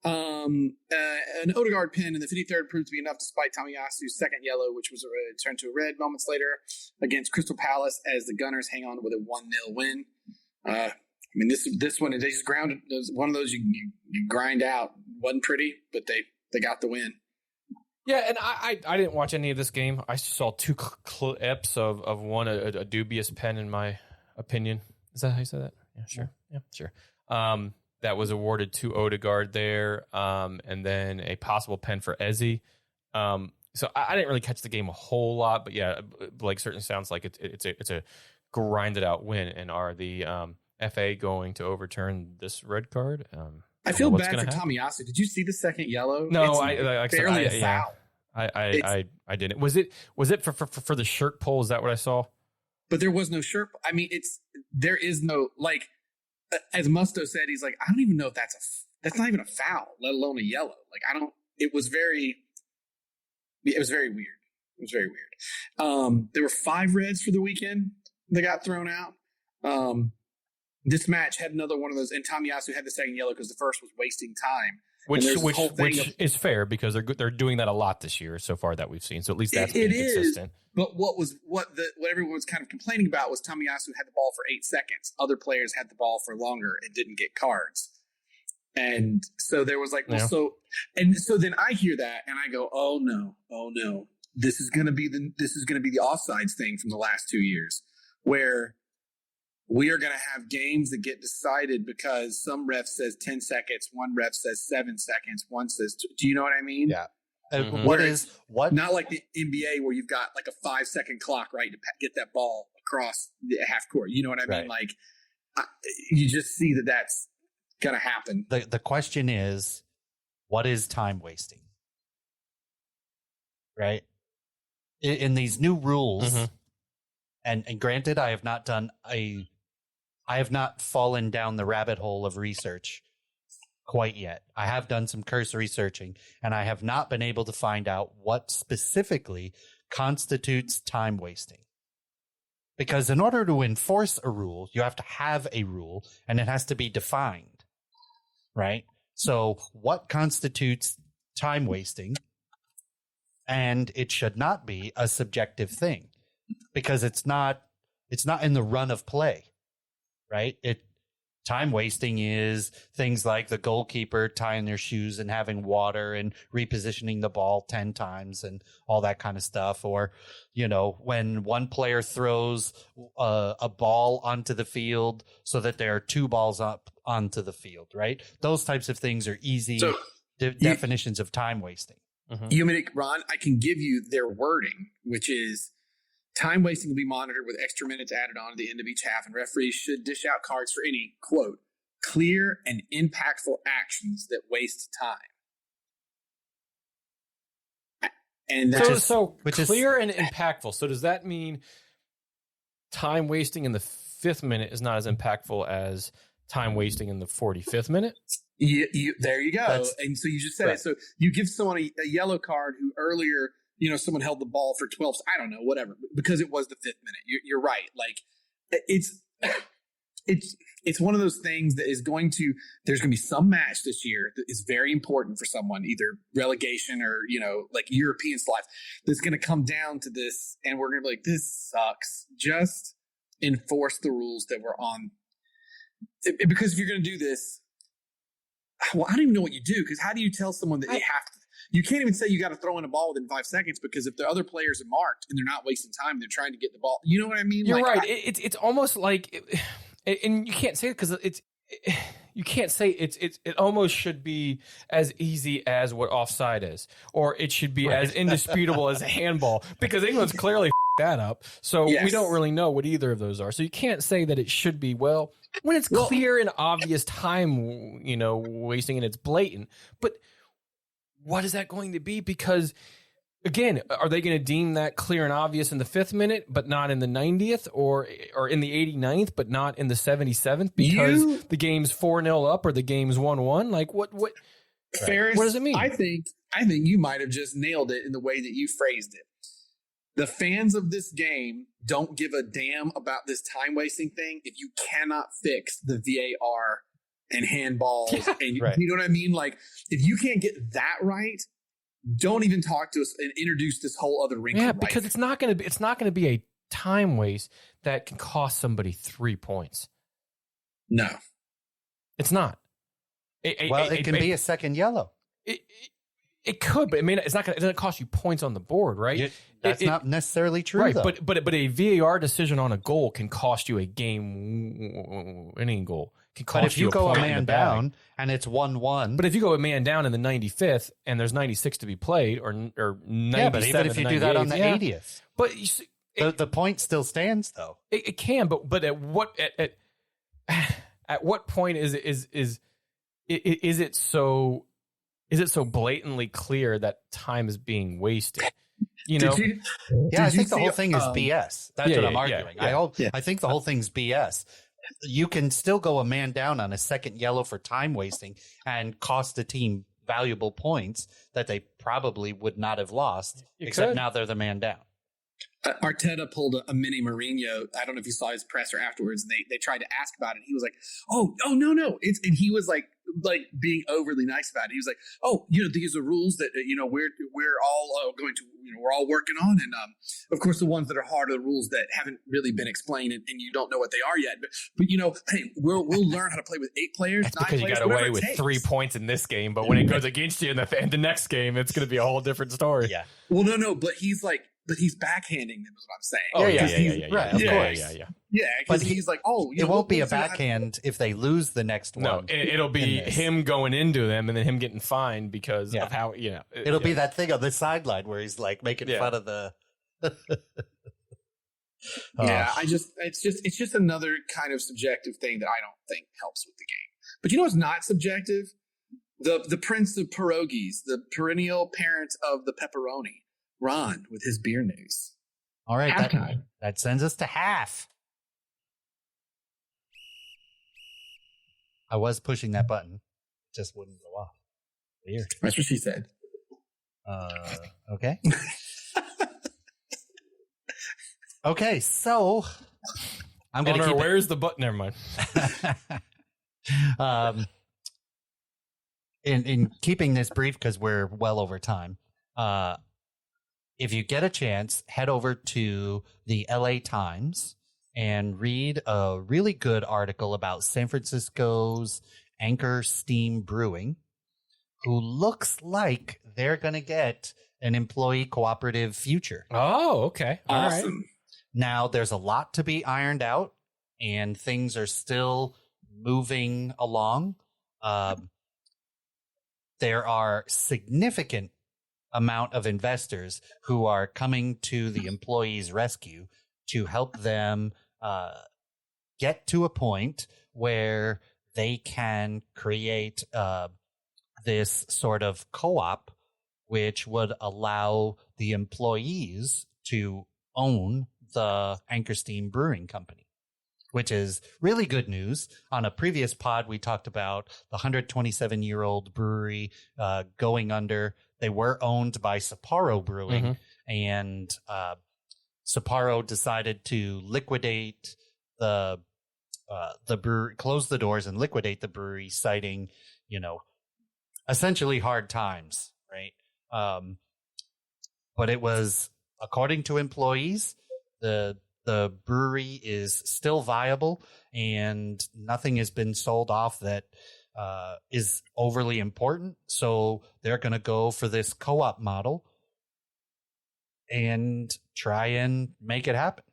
An Odegaard pin in the 53rd proved to be enough despite Tomiyasu's second yellow, which was turned to a red moments later against Crystal Palace as the Gunners hang on with a 1-0 win. I mean, this one, they just grounded. It was one of those you grind out. Wasn't pretty, but they got the win. Yeah, and I didn't watch any of this game. I saw 2 clips of one, a dubious pen, in my opinion. Is that how you said that? Yeah, sure. Yeah, sure. That was awarded to Odegaard there, and then a possible pen for Eze. So I didn't really catch the game a whole lot, but yeah, certainly sounds like it's a grinded out win. And are the FA going to overturn this red card? I feel bad for Tomiyasu. Did you see the second yellow? No, it's barely a foul. I didn't. Was it for the shirt pull? Is that what I saw? But there was no shirt. I mean, there is no, as Musto said, he's like, I don't even know if that's not even a foul, let alone a yellow. Like, it was very weird. It was very weird. There were 5 reds for the weekend that got thrown out. This match had another one of those, and Tomiyasu had the second yellow because the first was wasting time. Which is fair because they're doing that a lot this year so far that we've seen. So at least that's been consistent. But what everyone was kind of complaining about was Tomiyasu had the ball for 8 seconds. Other players had the ball for longer and didn't get cards. And so there was like, so then I hear that and I go, oh no, this is going to be the offsides thing from the last 2 years, where we are going to have games that get decided because some ref says 10 seconds, one ref says 7 seconds, one says, do you know what I mean? Yeah. Mm-hmm. Not like the NBA where you've got like a 5-second clock, right, to get that ball across the half court. You know what I mean? Right. Like, you just see that that's going to happen. The question is, what is time wasting? Right? In these new rules, and granted, I have not fallen down the rabbit hole of research quite yet. I have done some cursory searching, and I have not been able to find out what specifically constitutes time wasting. Because in order to enforce a rule, you have to have a rule, and it has to be defined, right? So what constitutes time wasting? And it should not be a subjective thing, because it's not in the run of play. Right? Time wasting is things like the goalkeeper tying their shoes and having water and repositioning the ball 10 times and all that kind of stuff. Or, when one player throws a ball onto the field so that there are 2 balls up onto the field, right? Those types of things are easy definitions of time wasting. Mm-hmm. Ron, I can give you their wording, which is, time wasting will be monitored with extra minutes added on at the end of each half, and referees should dish out cards for any, quote, clear and impactful actions that waste time. And that's clear and impactful. So does that mean time wasting in the 5th minute is not as impactful as time wasting in the 45th minute? There you go. And so you just said it. So you give someone a yellow card who earlier, someone held the ball for 12, I don't know, whatever, because it was the 5th minute. You're right. Like, it's one of those things that there's going to be some match this year that is very important for someone, either relegation or, like European slots, that's going to come down to this. And we're going to be like, this sucks. Just enforce the rules that we're on. Because if you're going to do this, well, I don't even know what you do. Because how do you tell someone that they have to? You can't even say you got to throw in a ball within 5 seconds, because if the other players are marked and they're not wasting time, they're trying to get the ball. You know what I mean? You're right. It's almost like, and you can't say it because you can't say it almost should be as easy as what offside is, or it should be as indisputable as a handball, because England's clearly that up. So we don't really know what either of those are. So you can't say that it should be, when it's clear and obvious time, wasting, and it's blatant. But what is that going to be? Because, again, are they going to deem that clear and obvious in the 5th minute, but not in the 90th, or in the 89th, but not in the 77th, because the game's 4-0 up or the game's 1-1? Like, what? Ferris, what does it mean? I think you might have just nailed it in the way that you phrased it. The fans of this game don't give a damn about this time wasting thing if you cannot fix the VAR and handballs, and you know what I mean? Like, if you can't get that right, don't even talk to us and introduce this whole other wrinkle. Yeah, because it's not going to be a time waste that can cost somebody 3 points. No, it's not. It can be a second yellow. It could, but it's not going to cost you points on the board, right? That's not necessarily true, right? Though. But a VAR decision on a goal can cost you a game-winning goal. But if you go a man down and it's 1-1, but if you go a man down in the 95th and there's 96 to be played, or 97, but even if you do that on the 80th, but you see, the point still stands, though. It can, but at what point is it so blatantly clear that time is being wasted? I think the whole thing is BS. That's what I'm arguing. I think the whole thing's BS. you can still go a man down on a second yellow for time wasting and cost the team valuable points that they probably would not have lost, except now they're the man down. Arteta pulled a mini Mourinho. I don't know if you saw his presser afterwards. They tried to ask about it. He was like, "Oh, no. And he was like being overly nice about it. He was like, "Oh, these are rules that we're all going to we're all working on, and of course the ones that are hard are the rules that haven't really been explained and you don't know what they are yet. But hey, we'll learn how to play with 8 players. That's because you got away with 3 points in this game, but when it goes against you in the next game, it's going to be a whole different story. Yeah. Well, no, but he's backhanding them is what I'm saying. Oh, yeah. Right, of course. Yeah, because he's like, it won't be a backhand if they lose the next one. No, it'll be him going into them and then him getting fined because of how, It'll be that thing on the sideline where he's like making fun of the. It's just another kind of subjective thing that I don't think helps with the game. But what's not subjective? The prince of pierogies, the perennial parent of the pepperoni. Ron with his beer news. All right, that sends us to half. I was pushing that button, it just wouldn't go off. Weird. That's what she said. Okay. Okay, so I'm going to keep where's the button? Never mind. In keeping this brief because we're well over time. If you get a chance, head over to the LA Times and read a really good article about San Francisco's Anchor Steam Brewing, who looks like they're going to get an employee cooperative future. Oh, okay. Awesome. All right. Now, there's a lot to be ironed out, and things are still moving along. There are significant amount of investors who are coming to the employees' rescue to help them get to a point where they can create this sort of co-op, which would allow the employees to own the Anchor Steam Brewing Company, which is really good news. On a previous pod, we talked about the 127-year-old brewery going under. They were owned by Sapporo Brewing, and Sapporo decided to liquidate the brewery, close the doors and liquidate the brewery, citing, essentially hard times, right? But it was, according to employees, the brewery is still viable and nothing has been sold off that is overly important. So they're going to go for this co-op model and try and make it happen.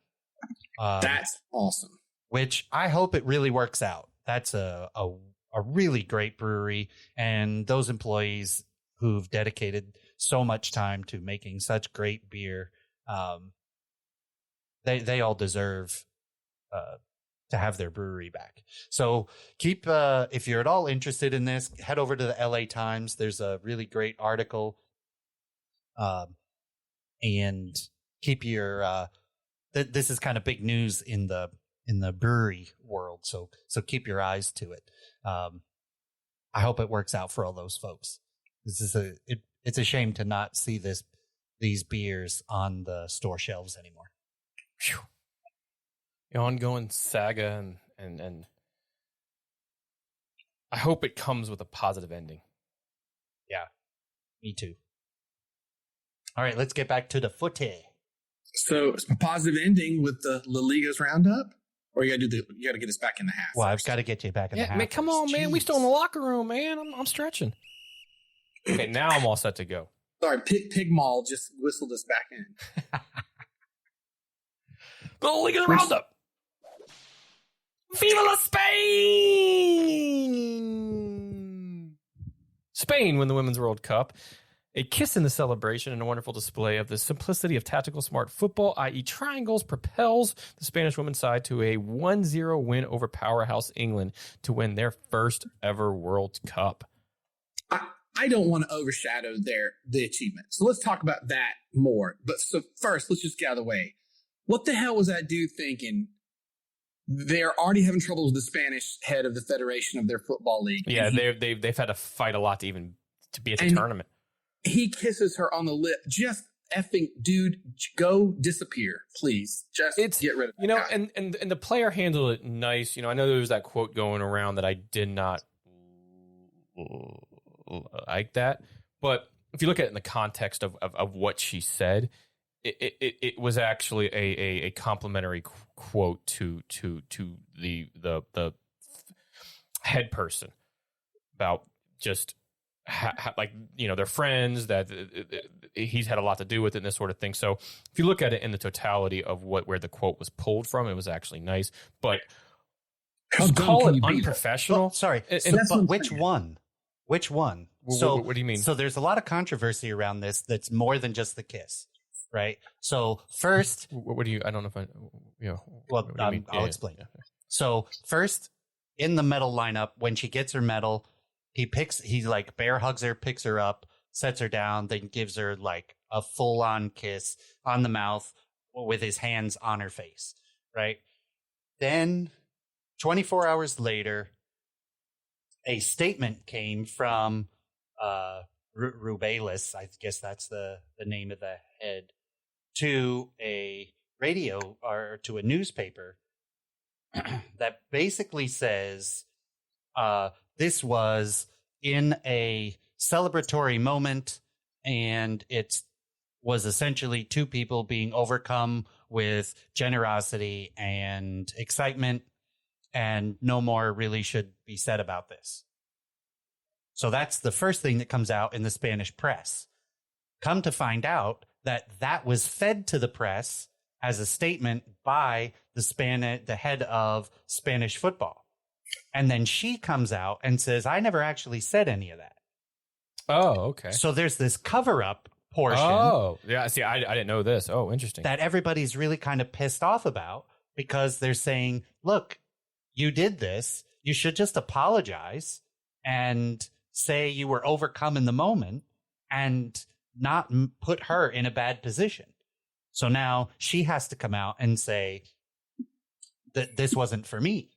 That's awesome. Which I hope it really works out. That's a really great brewery, and those employees who've dedicated so much time to making such great beer, they all deserve to have their brewery back. So keep, if you're at all interested in this, head over to the LA Times. There's a really great article, and keep your, this is kind of big news in the brewery world. So keep your eyes to it. I hope it works out for all those folks. This is it's a shame to not see these beers on the store shelves anymore. Whew. The ongoing saga and I hope it comes with a positive ending. Yeah, me too. All right, let's get back to the footy. So positive ending with the La Liga's roundup, or you got to get us back in the half. Well, I've got to get you back in the half. Man, come on, man. We still in the locker room, man. I'm stretching. Okay, now I'm all set to go. Sorry, Pig Mall just whistled us back in. The La Liga's roundup. Viva la Spain! Spain win the Women's World Cup. A kiss in the celebration and a wonderful display of the simplicity of tactical smart football, i.e. triangles, propels the Spanish women's side to a 1-0 win over powerhouse England to win their first ever World Cup. I don't want to overshadow the achievement. So let's talk about that more. But so first, let's just get out of the way. What the hell was that dude thinking they're already having trouble with the Spanish head of the federation of their football league. Yeah, they've had to fight a lot to be at the tournament. He kisses her on the lip. Just effing dude, go disappear, please. Just get rid of it. Guy. And the player handled it nice. I know there was that quote going around that I did not like that, but if you look at it in the context of what she said, it was actually a complimentary quote to the head person about just they're friends, that he's had a lot to do with it and this sort of thing. So if you look at it in the totality of where the quote was pulled from, it was actually nice, but call it unprofessional. Sorry, but which one? So what do you mean? So there's a lot of controversy around this. That's more than just the kiss, right? So first, what do you? I don't know if I. Well, I'll explain. Yeah. So first, in the medal lineup, when she gets her medal, he bear hugs her, picks her up, sets her down, then gives her like a full-on kiss on the mouth with his hands on her face, right? Then 24 hours later, a statement came from Rubelis, I guess that's the name of the head, to a radio or to a newspaper that basically says this was in a celebratory moment, and it was essentially two people being overcome with generosity and excitement, and no more really should be said about this. So that's the first thing that comes out in the Spanish press. Come to find out that was fed to the press as a statement by the head of Spanish football. And then she comes out and says, I never actually said any of that. Oh, okay. So there's this cover-up portion. Oh, yeah. See, I didn't know this. Oh, interesting. That everybody's really kind of pissed off about, because they're saying, look, you did this. You should just apologize and say you were overcome in the moment and not put her in a bad position. So now she has to come out and say that this wasn't for me.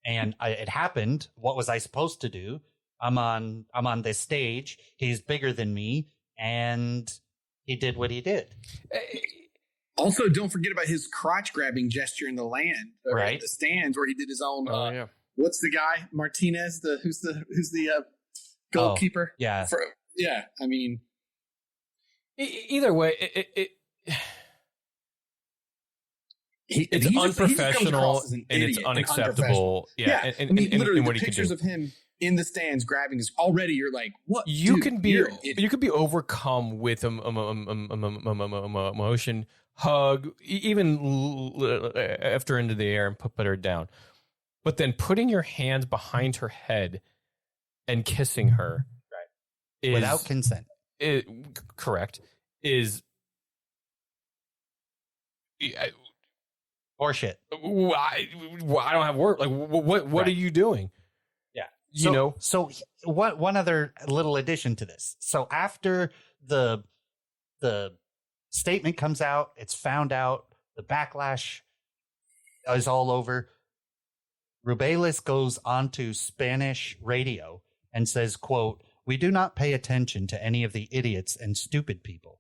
And it happened. What was I supposed to do? I'm on this stage. He's bigger than me, and he did what he did. Also, don't forget about his crotch grabbing gesture in the right? The stands, where he did his own. Yeah. What's the guy Martinez? Who's the goalkeeper? Yeah, I mean, either way, it's unprofessional and it's unacceptable. Yeah, and literally, what the he pictures of him in the stands grabbing this already, you're like, what? You can be overcome with emotion, hug, even after into the air and put her down, but then putting your hands behind her head and kissing her, right, without consent, correct, is. Or shit. I don't have work. Like, what right. Are you doing? Yeah. So what? One other little addition to this. So after the statement comes out, it's found out, the backlash is all over. Rubelis goes onto Spanish radio and says, quote, "We do not pay attention to any of the idiots and stupid people.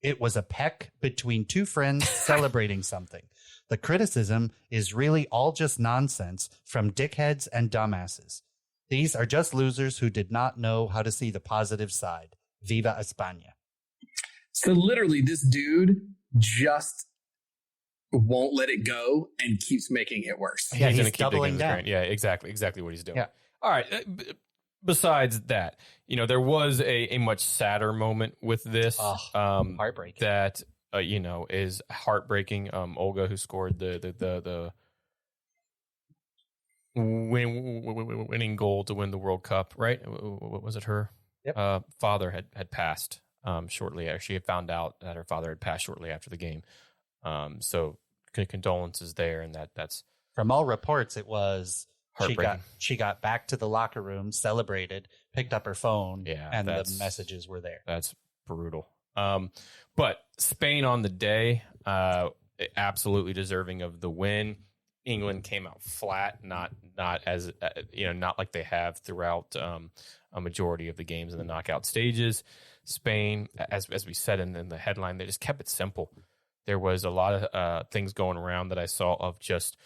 It was a peck between two friends celebrating something. The criticism is really all just nonsense from dickheads and dumbasses. These are just losers who did not know how to see the positive side. Viva España." So literally, this dude just won't let it go and keeps making it worse. Yeah, he's doubling down. Yeah, exactly what he's doing. Yeah. All right. Besides that, there was a much sadder moment with this. Heartbreaking. That is heartbreaking. Olga, who scored the winning goal to win the World Cup, right? Was it her? Yep. Father had passed shortly after. She had found out that her father had passed shortly after the game. So condolences there, and that's from all reports, it was heartbreaking. She got back to the locker room, celebrated, picked up her phone, and the messages were there. That's brutal. But Spain on the day, absolutely deserving of the win. England came out flat, not as not like they have throughout a majority of the games in the knockout stages. Spain, as we said in the headline, they just kept it simple. There was a lot of things going around that I saw of just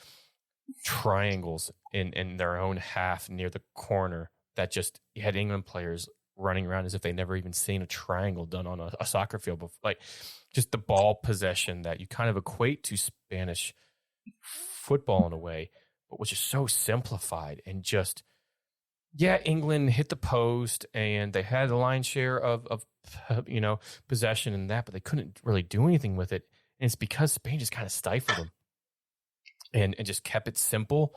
triangles in their own half near the corner that just you had England players running around as if they never even seen a triangle done on a soccer field before. Like just the ball possession that you kind of equate to Spanish football in a way, but which is so simplified and just, England hit the post and they had the lion's share of possession and that, but they couldn't really do anything with it. And it's because Spain just kind of stifled them and just kept it simple,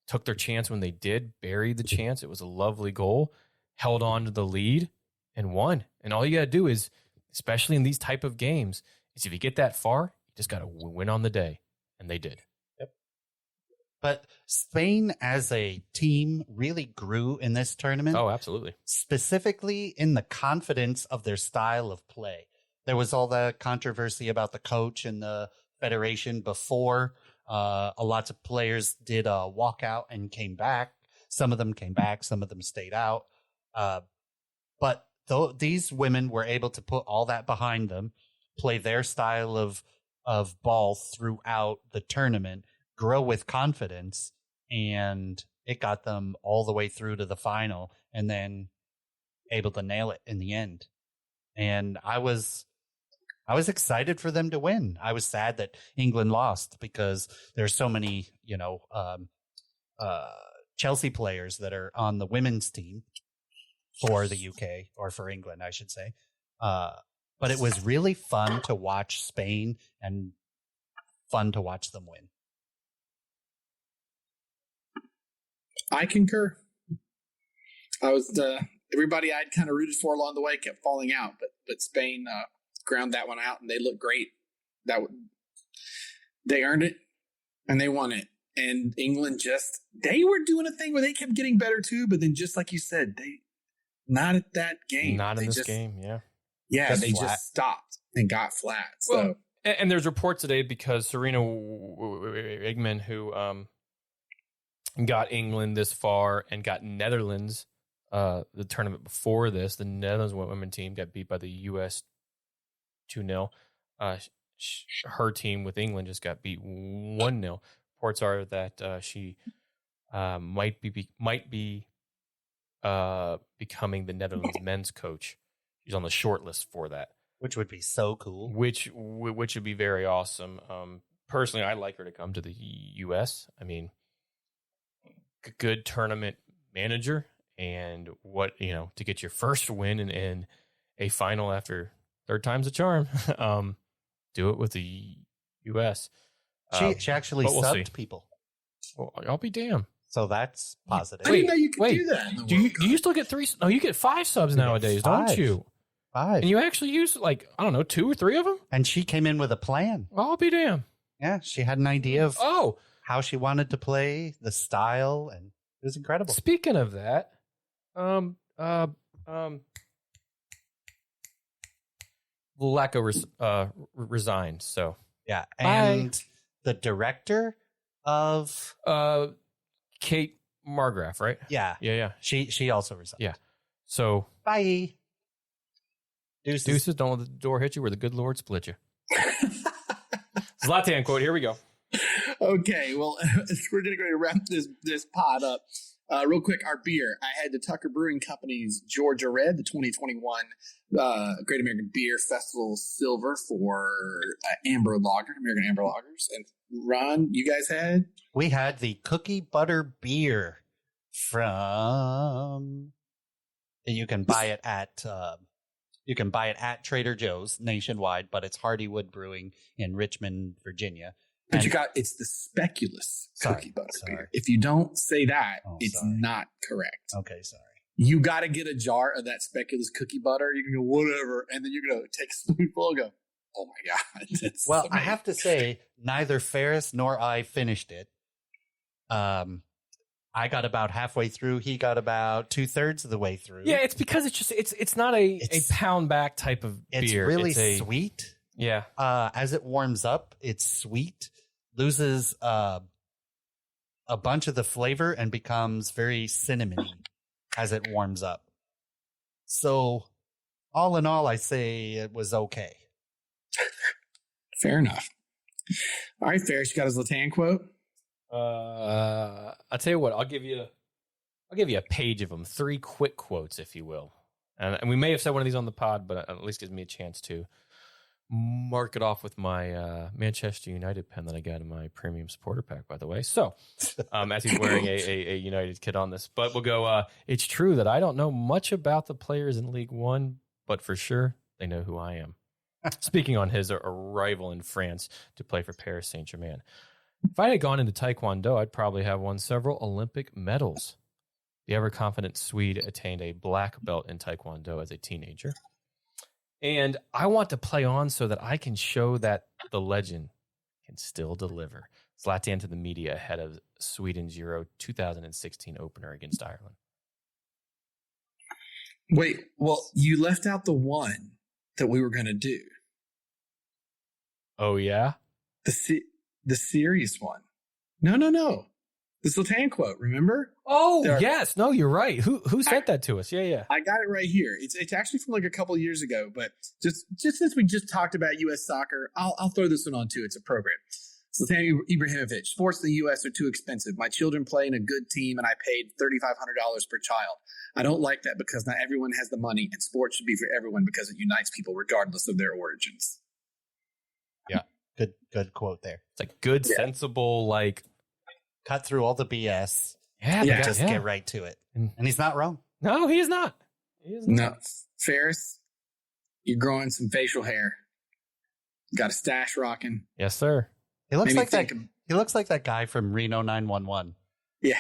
took their chance when they did, buried the chance. It was a lovely goal, held on to the lead and won. And all you got to do is, especially in these type of games, is if you get that far, you just got to win on the day. And they did. But Spain as a team really grew in this tournament. Oh, absolutely. Specifically in the confidence of their style of play. There was all the controversy about the coach and the federation before. Lots of players did a walkout and came back. Some of them came back. Some of them stayed out. But these women were able to put all that behind them, play their style of ball throughout the tournament, grow with confidence, and it got them all the way through to the final and then able to nail it in the end. And I was excited for them to win. I was sad that England lost because there's so many, Chelsea players that are on the women's team for the UK, or for England, I should say. But it was really fun to watch Spain and fun to watch them win. I concur. I was everybody I'd kind of rooted for along the way kept falling out, but Spain ground that one out and they looked great. They earned it and they won it. And England they were doing a thing where they kept getting better too, but then just like you said, they not at that game. Not in this game, yeah. Yeah, they just stopped and got flat. So. Well, and there's reports today because Serena Wigman, who got England this far and got Netherlands the tournament before this, the Netherlands women team got beat by the U.S. 2-0. Her team with England just got beat 1-0. Reports are that she might be becoming the Netherlands men's coach. She's on the short list for that, which would be so cool. Which would be very awesome. Personally, I'd like her to come to the U.S. I mean, good tournament manager, and to get your first win in a final after third time's a charm. Do it with the U.S. She actually subbed people. Well, I'll be damned. So that's positive. I didn't know you could do that. Do you still get 3? No, you get 5 subs nowadays, don't you? 5. And you actually use 2 or 3 of them? And she came in with a plan. I'll be damned. Yeah, she had an idea of how she wanted to play, the style, and it was incredible. Speaking of that, Lacko resigned, so yeah, and the director of Kate Margraf, right? Yeah. She also resigned. Yeah. So bye. Deuces, don't let the door hit you where the good Lord split you. Zlatan quote. Here we go. Okay, well, we're going to wrap this pod up. Real quick, our beer. I had the Tucker Brewing Company's Georgia Red, the 2021 Great American Beer Festival Silver for American Amber Lagers. And Ron, you guys had? We had the Cookie Butter Beer from. You can buy it at Trader Joe's nationwide, but it's Hardywood Brewing in Richmond, Virginia. But it's the Speculous Cookie Butter Beer. If you don't say that, it's not correct. Okay, sorry. You got to get a jar of that Speculous cookie butter. You can go, whatever. And then you're going to take a spoonful and go, oh my God. Well, I have to say, neither Ferris nor I finished it. I got about halfway through. He got about 2/3 of the way through. Yeah, it's because it's not a pound back type of beer. It's really sweet. Yeah. As it warms up, it's sweet. Loses a bunch of the flavor and becomes very cinnamony as it warms up. So all in all, I say it was okay. Fair enough. All right, Ferris, you got his Latan quote? I'll tell you what, I'll give you a page of them, 3 quick quotes, if you will. And we may have said one of these on the pod, but it at least gives me a chance to mark it off with my Manchester United pen that I got in my premium supporter pack, by the way. So, as he's wearing a United kit on this, but we'll go, it's true that I don't know much about the players in League One, but for sure, they know who I am. Speaking on his arrival in France to play for Paris Saint-Germain. If I had gone into Taekwondo, I'd probably have won several Olympic medals. The ever-confident Swede attained a black belt in Taekwondo as a teenager. And I want to play on so that I can show that the legend can still deliver. Zlatan to the media ahead of Sweden's Euro 2016 opener against Ireland. Wait, well, you left out the one that we were going to do. Oh, yeah? The serious one. No. The Zlatan quote, remember? Oh, yes. No, you're right. Who sent that to us? Yeah. I got it right here. It's actually from like a couple of years ago, but just since we just talked about U.S. soccer, I'll throw this one on too. It's appropriate. Zlatan Ibrahimovic, sports in the U.S. are too expensive. My children play in a good team, and I paid $3,500 per child. I don't like that because not everyone has the money, and sports should be for everyone because it unites people regardless of their origins. Yeah, good quote there. It's like good, sensible, like cut through all the BS. Yeah, just get right to it. And he's not wrong. No, he is not. No, Ferris, you're growing some facial hair. Got a stash rocking. Yes, sir. He looks like that. He looks like that guy from Reno 911. Yeah,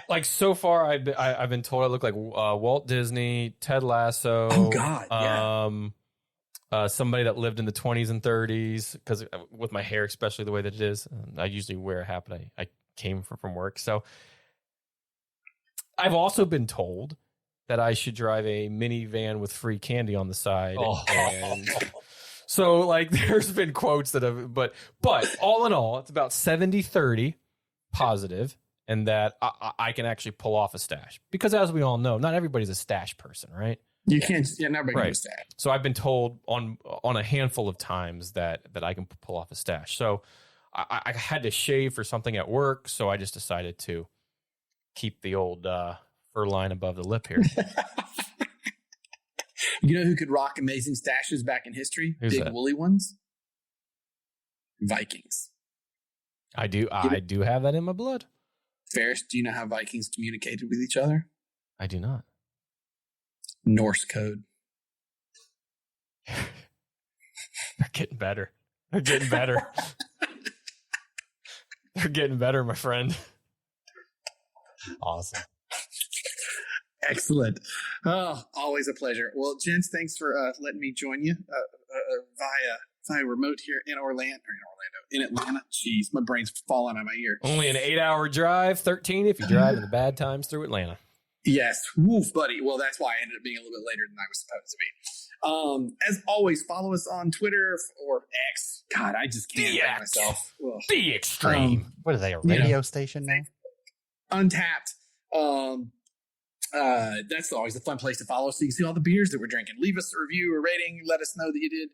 like so far, I've been told I look like Walt Disney, Ted Lasso. Oh God, somebody that lived in the 20s and 30s, because with my hair, especially the way that it is, I usually wear a hat, but I came from work. So I've also been told that I should drive a minivan with free candy on the side. And so like there's been quotes that have, but all in all, it's about 70-30 positive, and that I can actually pull off a stash, because as we all know, not everybody's a stash person, right? You can't. Yeah, nobody can do a stash. So I've been told on a handful of times that I can pull off a stash. So I had to shave for something at work, so I just decided to keep the old fur line above the lip here. You know who could rock amazing stashes back in history? Who's Big that? woolly ones. Vikings. I do have that in my blood. Ferris, do you know how Vikings communicated with each other? I do not. Norse code. They're getting better. They're getting better. They're getting better, my friend. Awesome. Excellent. Oh, always a pleasure. Well, gents, thanks for letting me join you via remote here in Atlanta. Jeez, my brain's falling out of my ear. Only an 8-hour drive, 13 if you drive in the bad times through Atlanta. Yes. Woof, buddy. Well, that's why I ended up being a little bit later than I was supposed to be. As always, follow us on Twitter or X. God, I just can't help myself. Ugh. The Extreme. What are they, a radio station now? Untapped. That's always a fun place to follow, so you can see all the beers that we're drinking. Leave us a review or rating. Let us know that you did.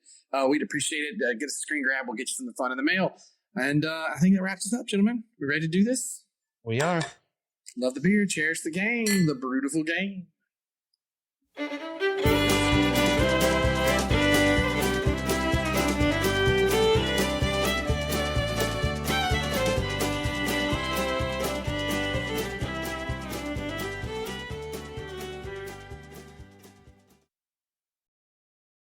We'd appreciate it. Get us a screen grab. We'll get you some fun in the mail. And I think that wraps us up, gentlemen. We ready to do this? We are. Love the beer. Cherish the game. The beautiful game.